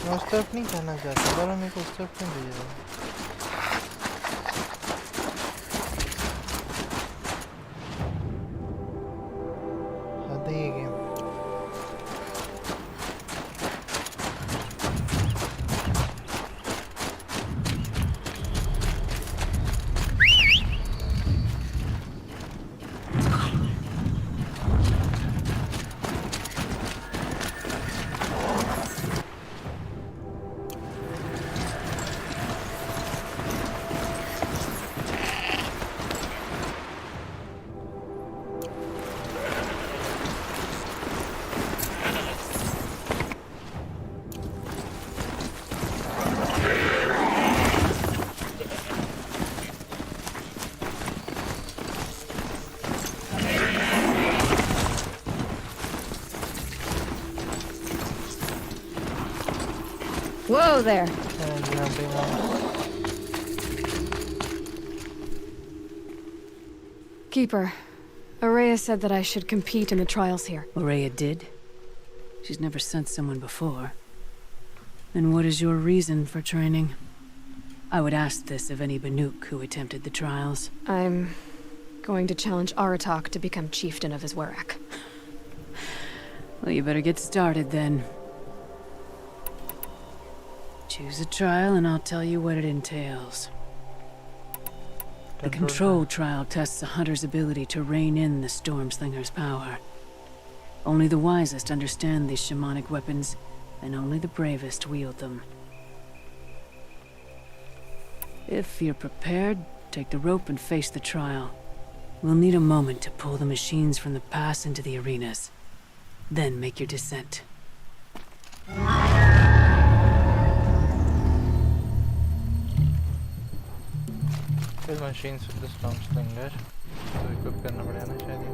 मैं उस तरफ नहीं जाना चाहता, पर मेरे को उस तरफ क्यों भेज रहा है? हद है ये game. Whoa there. Keeper, Aurea said that I should compete in the trials here. Aurea did? She's never sent someone before. And what is your reason for training? I would ask this of any Banuk who attempted the trials. I'm going to challenge Aratak to become chieftain of his Werak. Well, you better get started then. Choose a trial and I'll tell you what it entails. The control trial tests a hunter's ability to rein in the Stormslinger's power. Only the wisest understand these shamanic weapons, and only the bravest wield them. If you're prepared, take the rope and face the trial. We'll need a moment to pull the machines from the pass into the arenas. Then make your descent. Kill machines with the Stormslinger. तो equip करना पड़ेगा ना शायद ये.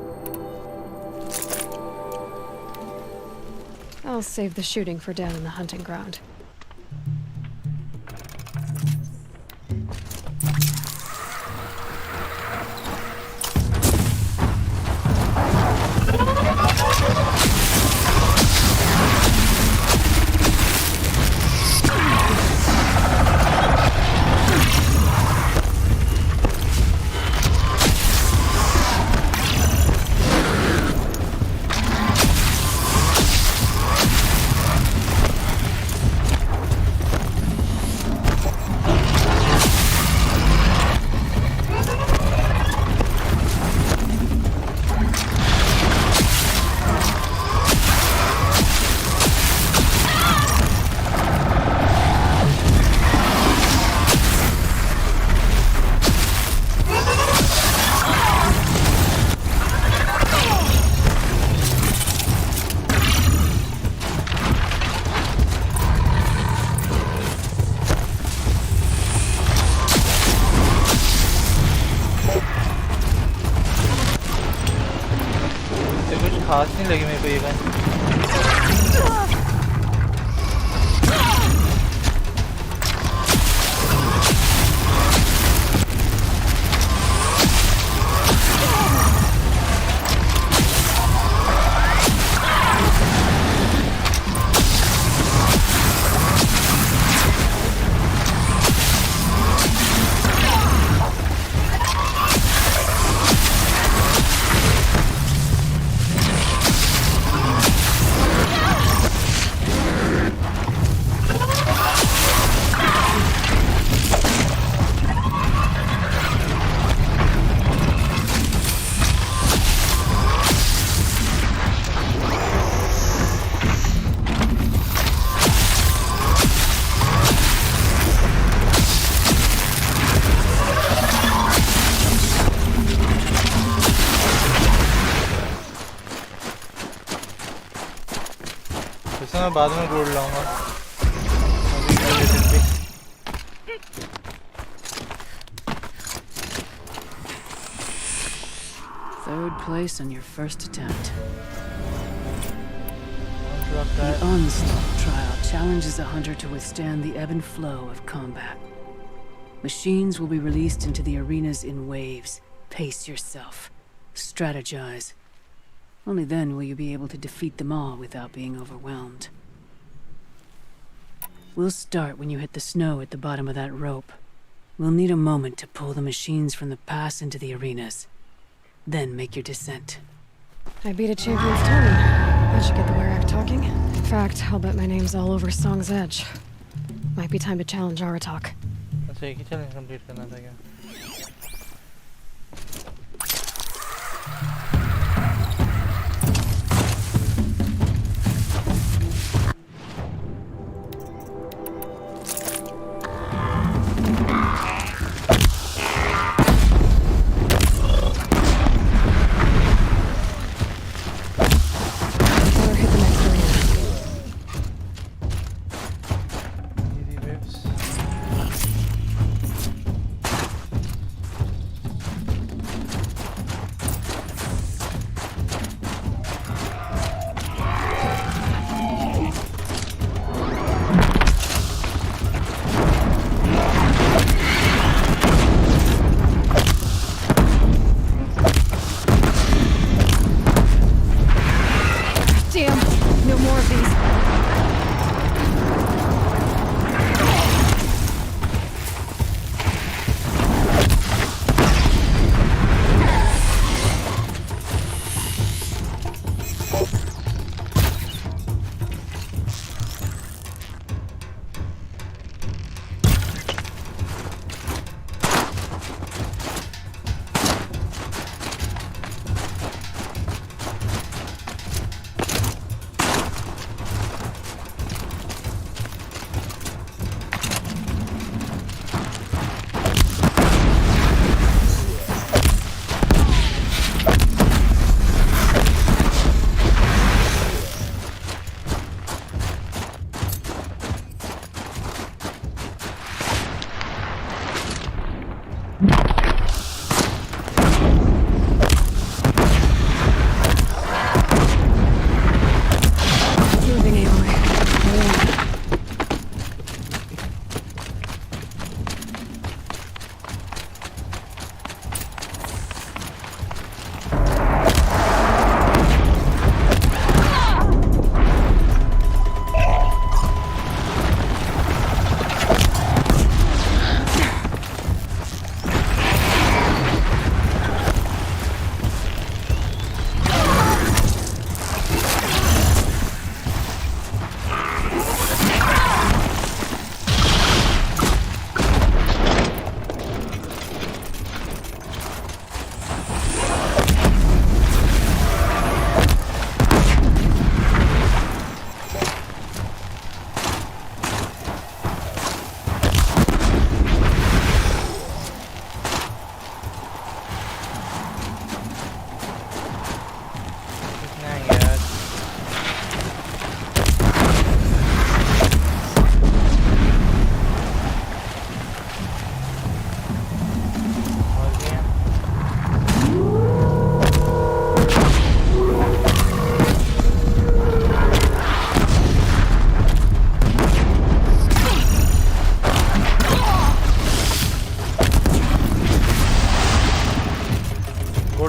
I'll save the shooting for down in the hunting ground. खास नहीं लगी मेरे को ये गन। मैं बाद में गोल्ड लाऊंगा। Third place on your first attempt. The Onslaught trial challenges a hunter to withstand the ebb and flow of combat. Machines will be released into the arenas in waves. Pace yourself. Strategize. Only then will you be able to defeat them all without being overwhelmed. We'll start when you hit the snow at the bottom of that rope. We'll need a moment to pull the machines from the pass into the arenas. Then make your descent. I beat a champion's Tony. That should get the Werak talking. In fact, I'll bet my name's all over Song's Edge. Might be time to challenge Aratak. अच्छा एक ही challenge complete करना था क्या?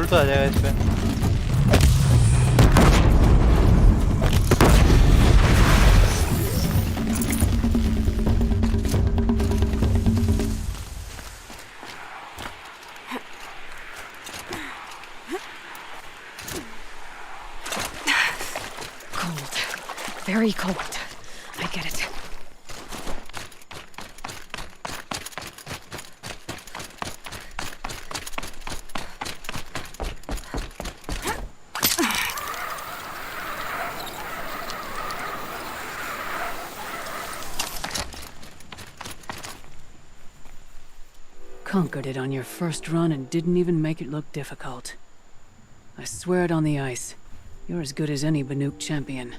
तो आ जाएगा इस पे। Cold. Very cold. I get it. Conquered it on your first run and didn't even make it look difficult. I swear it on the ice. You're as good as any Banuk champion.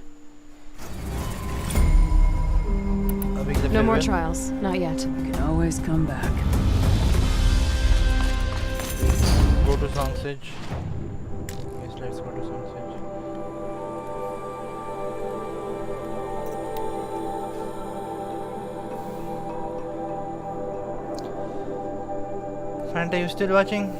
No more trials. Not yet. You can always come back. Go to Songsage. Yes, let's go to Songsage. Fanta, you still watching?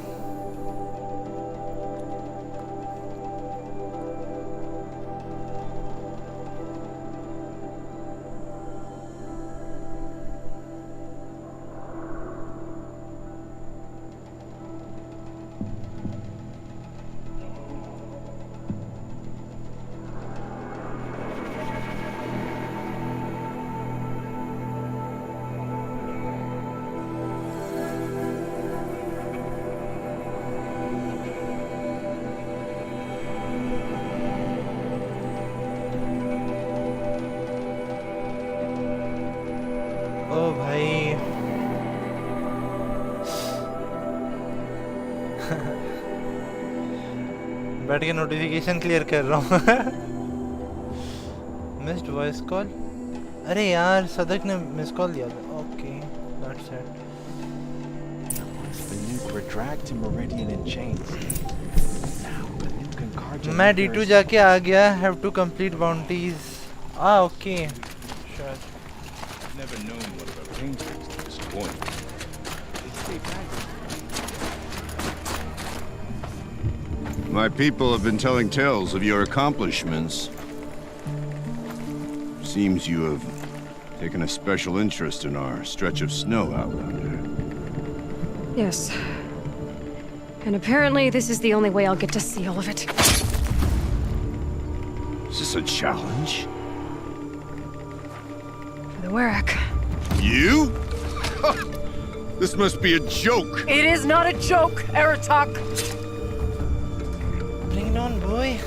ओ भाई बैठ के notification clear कर रहा हूँ। Missed voice call. अरे यार सदक ने miss call दिया था। Okay that's it. Were dragged to Meridian in chains. Now, Banuk and Karja. मैं D2 जाके आ गया। Have to complete bounties. Ah, okay. Sure. Never known what would have changed things to this point. My people have been telling tales of your accomplishments. Seems you have taken a special interest in our stretch of snow, Outlander. Yes. And apparently this is the only way I'll get to see all of it. Is this a challenge? For the Warwick. You? This must be a joke. It is not a joke, Aratak. Bring it on, boy.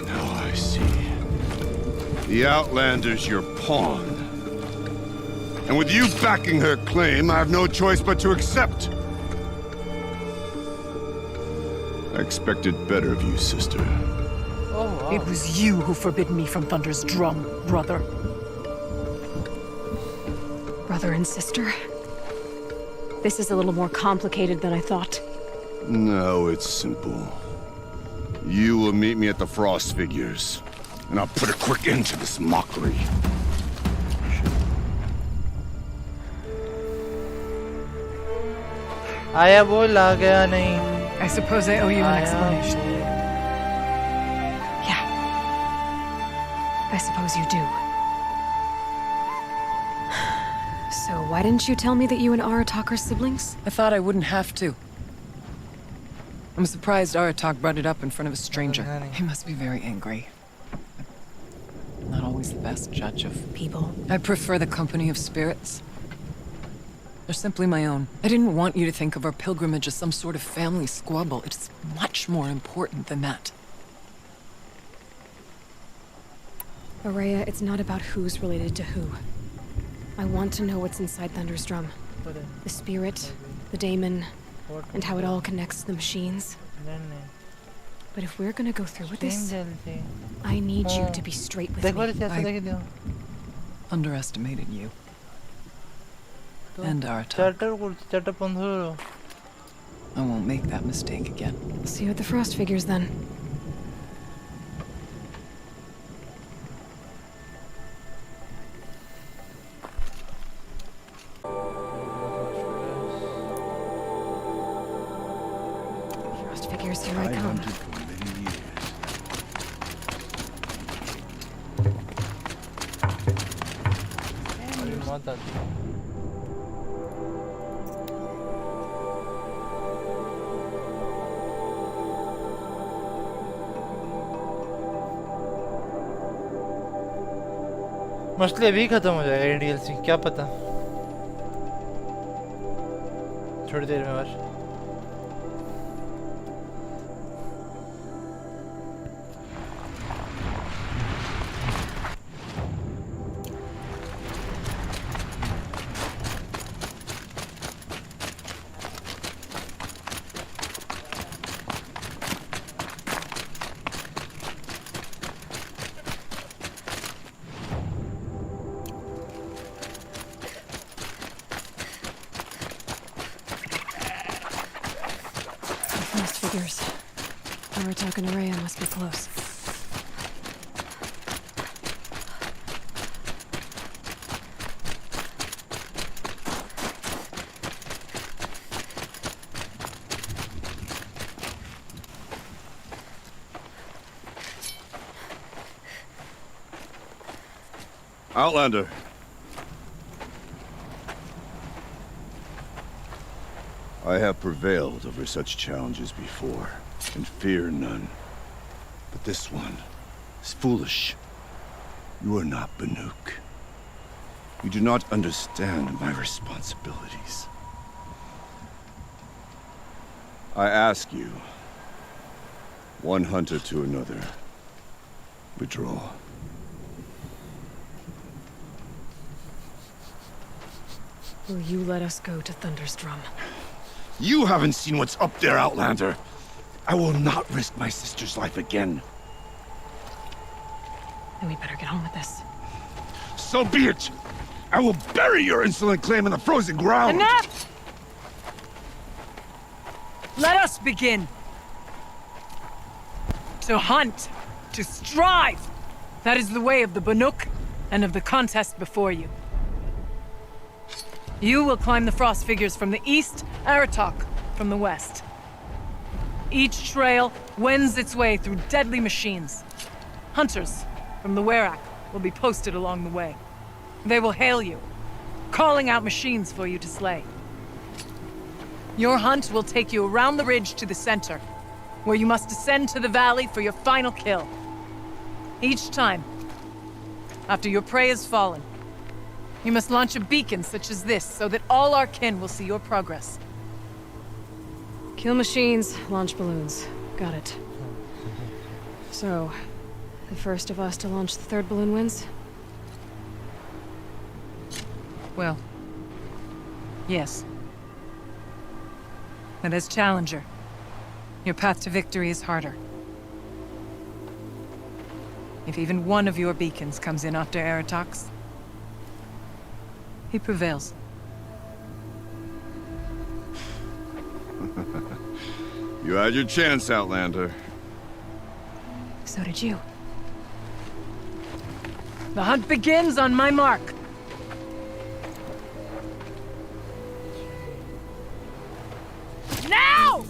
Now I see. The Outlander's your pawn. And with you backing her claim, I have no choice but to accept. I expected better of you, sister. Oh, wow. It was you who forbid me from Thunder's drum, brother. Brother and sister? This is a little more complicated than I thought. No, it's simple. You will meet me at the Frost Figures, and I'll put a quick end to this mockery. आया बोल आ गया नहीं। I suppose I owe you an explanation. I suppose you do. So why didn't you tell me that you and Aratak are siblings? I thought I wouldn't have to. I'm surprised Aratak brought it up in front of a stranger. He must be very angry. Not always the best judge of people. I prefer the company of spirits. They're simply my own. I didn't want you to think of our pilgrimage as some sort of family squabble. It's much more important than that. Aurea, it's not about who's related to who. I want to know what's inside Thunder's drum. The spirit, the daemon, and how it all connects to the machines. But if we're gonna go through with this, I need you to be straight with me. I underestimated you. And Aratak. I won't make that mistake again. See you at the Frost Figures then. figures, here I come. अरे मौत आती है। मसले अभी खत्म हो जाएगा ये DLC, क्या पता थोड़ी देर में और। Figures. Aratak and Araya must be close. Outlander. I have prevailed over such challenges before, and fear none. But this one is foolish. You are not Banuk. You do not understand my responsibilities. I ask you, one hunter to another, withdraw. Will you let us go to Thunderstrom? You haven't seen what's up there, Outlander. I will not risk my sister's life again. Then we better get on with this. So be it! I will bury your insolent claim in the frozen ground! Enough! Let us begin! To hunt, to strive! That is the way of the Banuk, and of the contest before you. You will climb the frost figures from the east, Aratak from the west. Each trail wends its way through deadly machines. Hunters from the Werak will be posted along the way. They will hail you, calling out machines for you to slay. Your hunt will take you around the ridge to the center, where you must descend to the valley for your final kill. Each time, after your prey has fallen, you must launch a beacon such as this, so that all our kin will see your progress. Kill machines, launch balloons. Got it. So, the first of us to launch the third balloon wins? Well, yes. But as challenger, your path to victory is harder. If even one of your beacons comes in after Aratak's, he prevails. You had your chance, Outlander. So did you. The hunt begins on my mark. Now!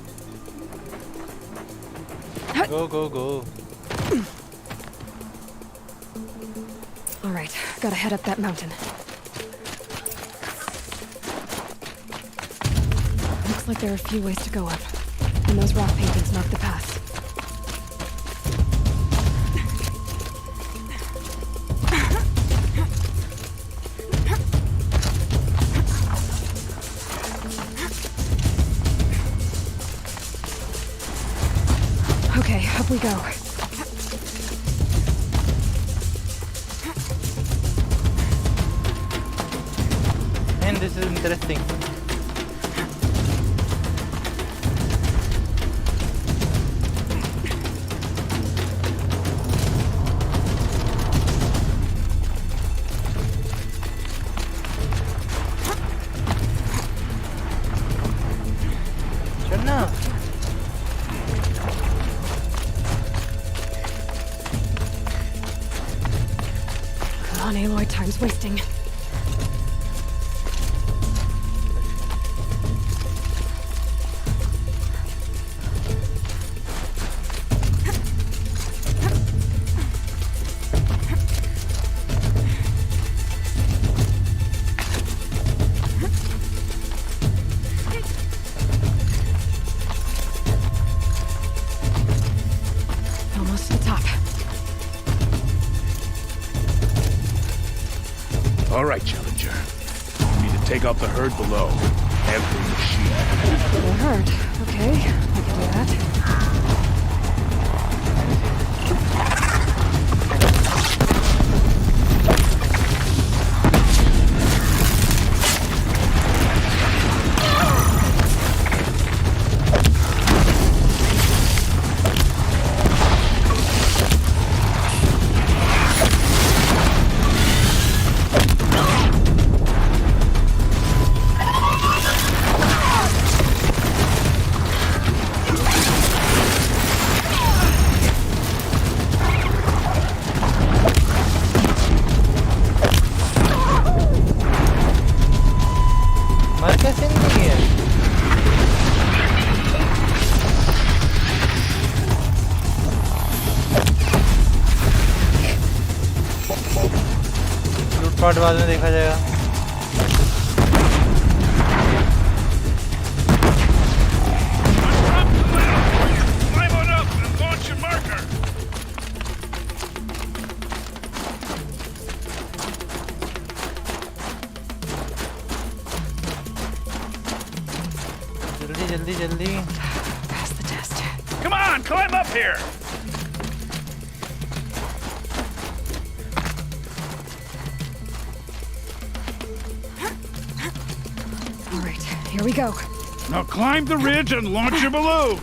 Go, go, go. All right, gotta head up that mountain. Looks like there are a few ways to go up, and those rock pavements mark the path. Okay, up we go. And this is interesting. Come on, Aloy, time's wasting. take out the herd below. Every machine. The herd. Okay, I can do that. लूटपाट बाद में देखा जाएगा। Climb on up and launch your marker. जल्दी जल्दी जल्दी। Pass the test. Come on, climb up here. All right, here we go. Now climb the ridge and launch your balloon.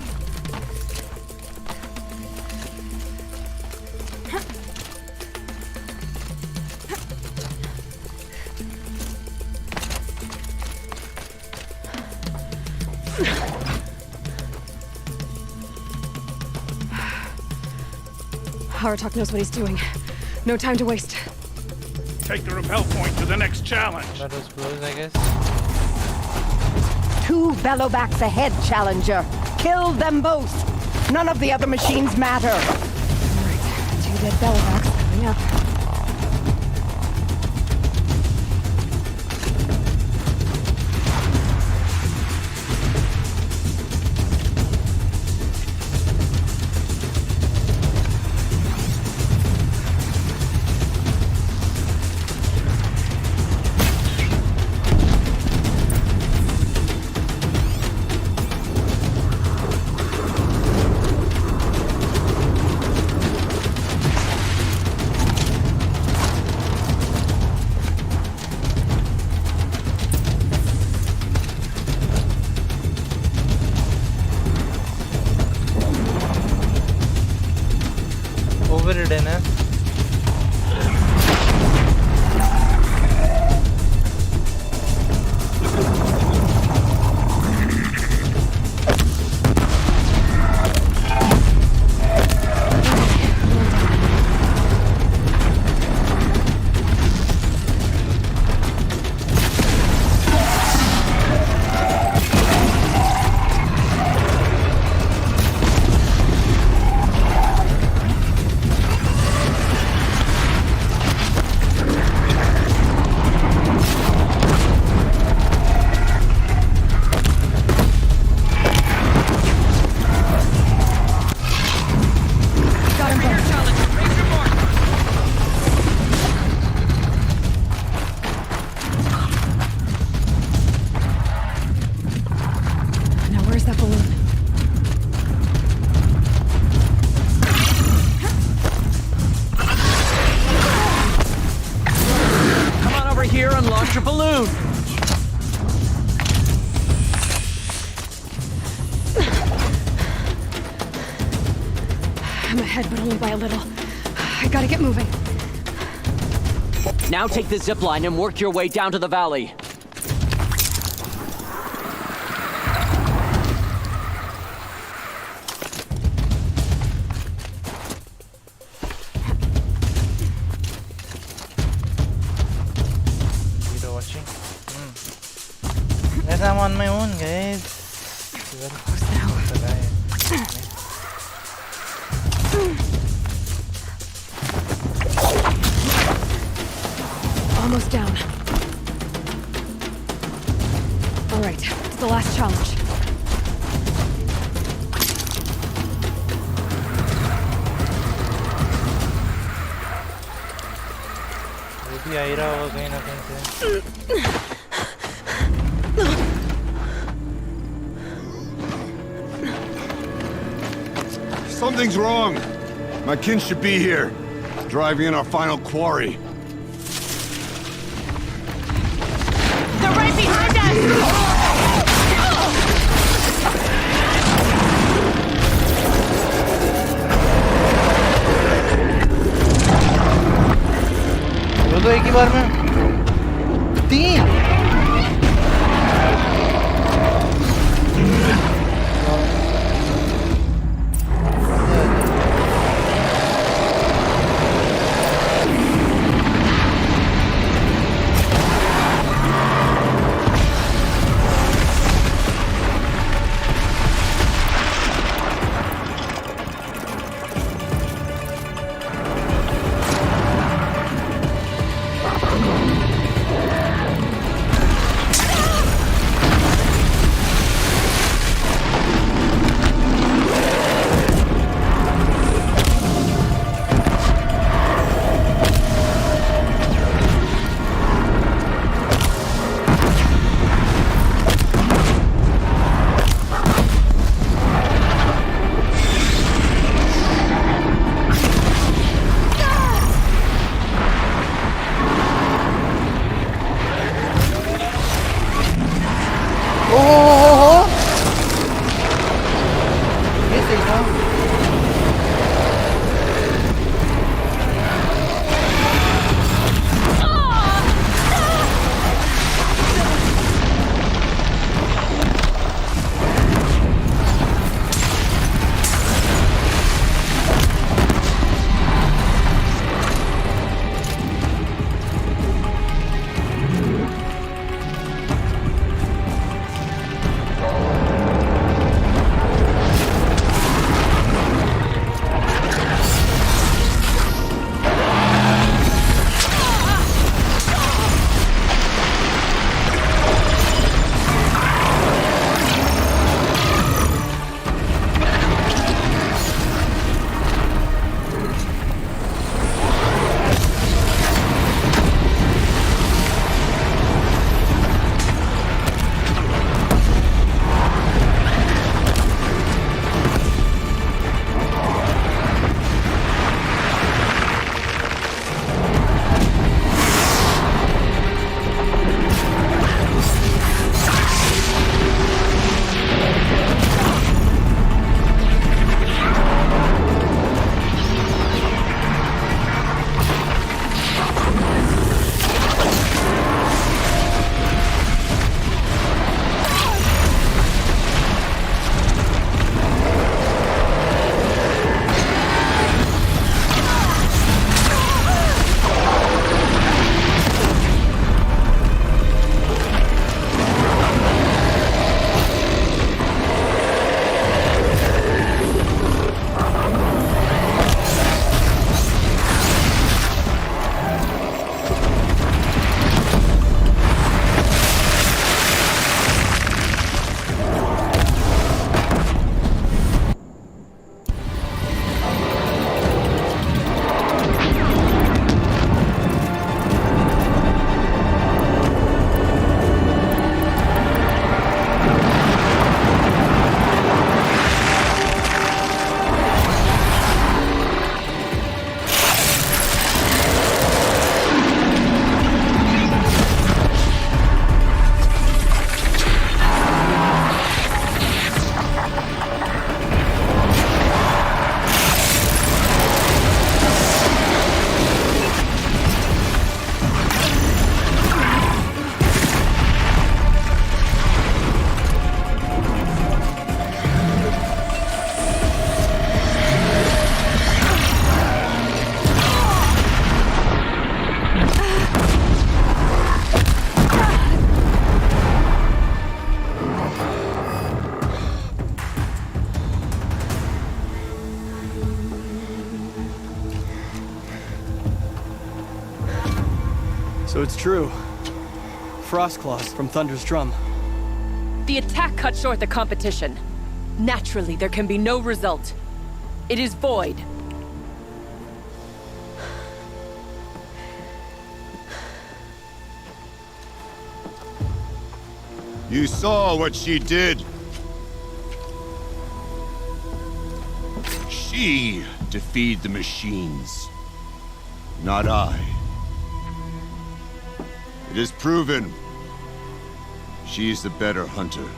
Haratok knows what he's doing. No time to waste. Take the rappel point to the next challenge. That was close, I guess. 2 bellowbacks ahead, Challenger. Kill them both. None of the other machines matter. All right, 2 dead bellowbacks coming up. Overridden है। Now where's that balloon? Come on over here and launch your balloon. I'm ahead, but only by a little. I gotta get moving. Now take the zip line and work your way down to the valley. You're watching? Guys, I'm on my own, guys. Close now. Almost down. All right, to the last challenge. वो भी आ ही रहा होगा कहीं ना कहीं से। Something's wrong. My kin should be here, driving in our final quarry. They're right behind us! वो तो एक ही बार में 3 So it's true. Frostclaws from Thunder's drum. The attack cut short the competition. Naturally, there can be no result. It is void. You saw what she did. She She defeated the machines, not I. It is proven. She's the better hunter.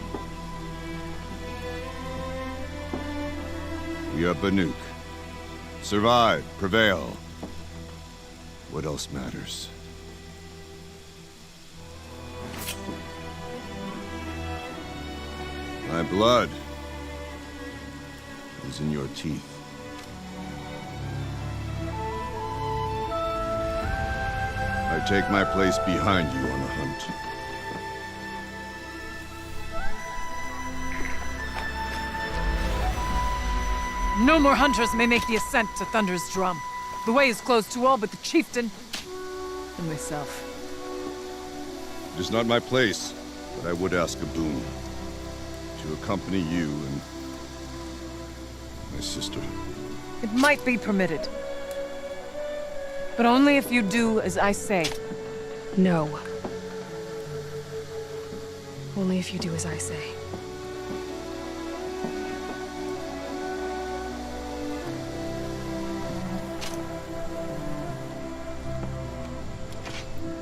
We are Banuk. Survive, prevail. What else matters? My blood is in your teeth. I take my place behind you on the hunt. No more hunters may make the ascent to Thunder's Drum. The way is closed to all but the chieftain and myself. It is not my place, but I would ask a boon. To accompany you and my sister. It might be permitted. But only if you do as I say. No. Only if you do as I say.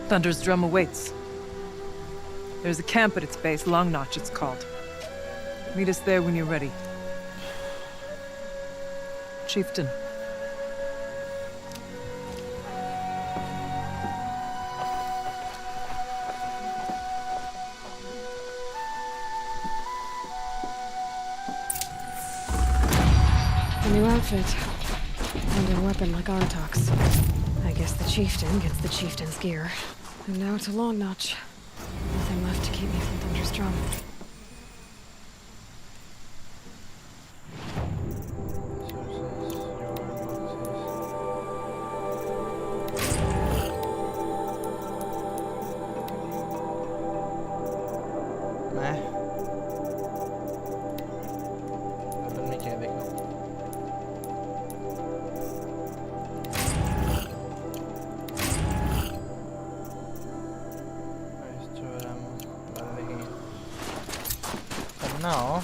Thunder's Drum awaits. There's a camp at its base, Long Notch it's called. Meet us there when you're ready. Chieftain. A new outfit. And a weapon like Artok's. I guess the chieftain gets the chieftain's gear. And now to Long Notch. Nothing left to keep me from Thunder's Drum. Now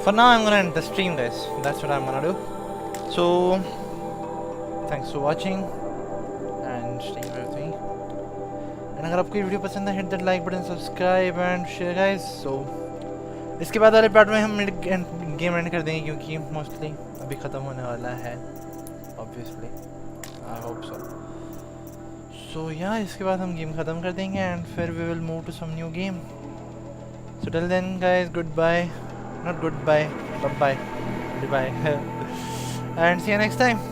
for now I'm gonna end the stream, guys. That's what I'm gonna do. So thanks for watching and staying with me. And अगर आपको ये video पसंद है, hit that like button, subscribe and share, guys. So इसके बाद वाले part में हम गेम एंड कर देंगे क्योंकि मोस्टली अभी ख़त्म होने वाला है, obviously. I hope so. So yeah, इसके बाद हम गेम ख़त्म कर देंगे and फिर we will move to some new game. So till then, guys, goodbye. Not goodbye, bye bye, goodbye. And see you next time.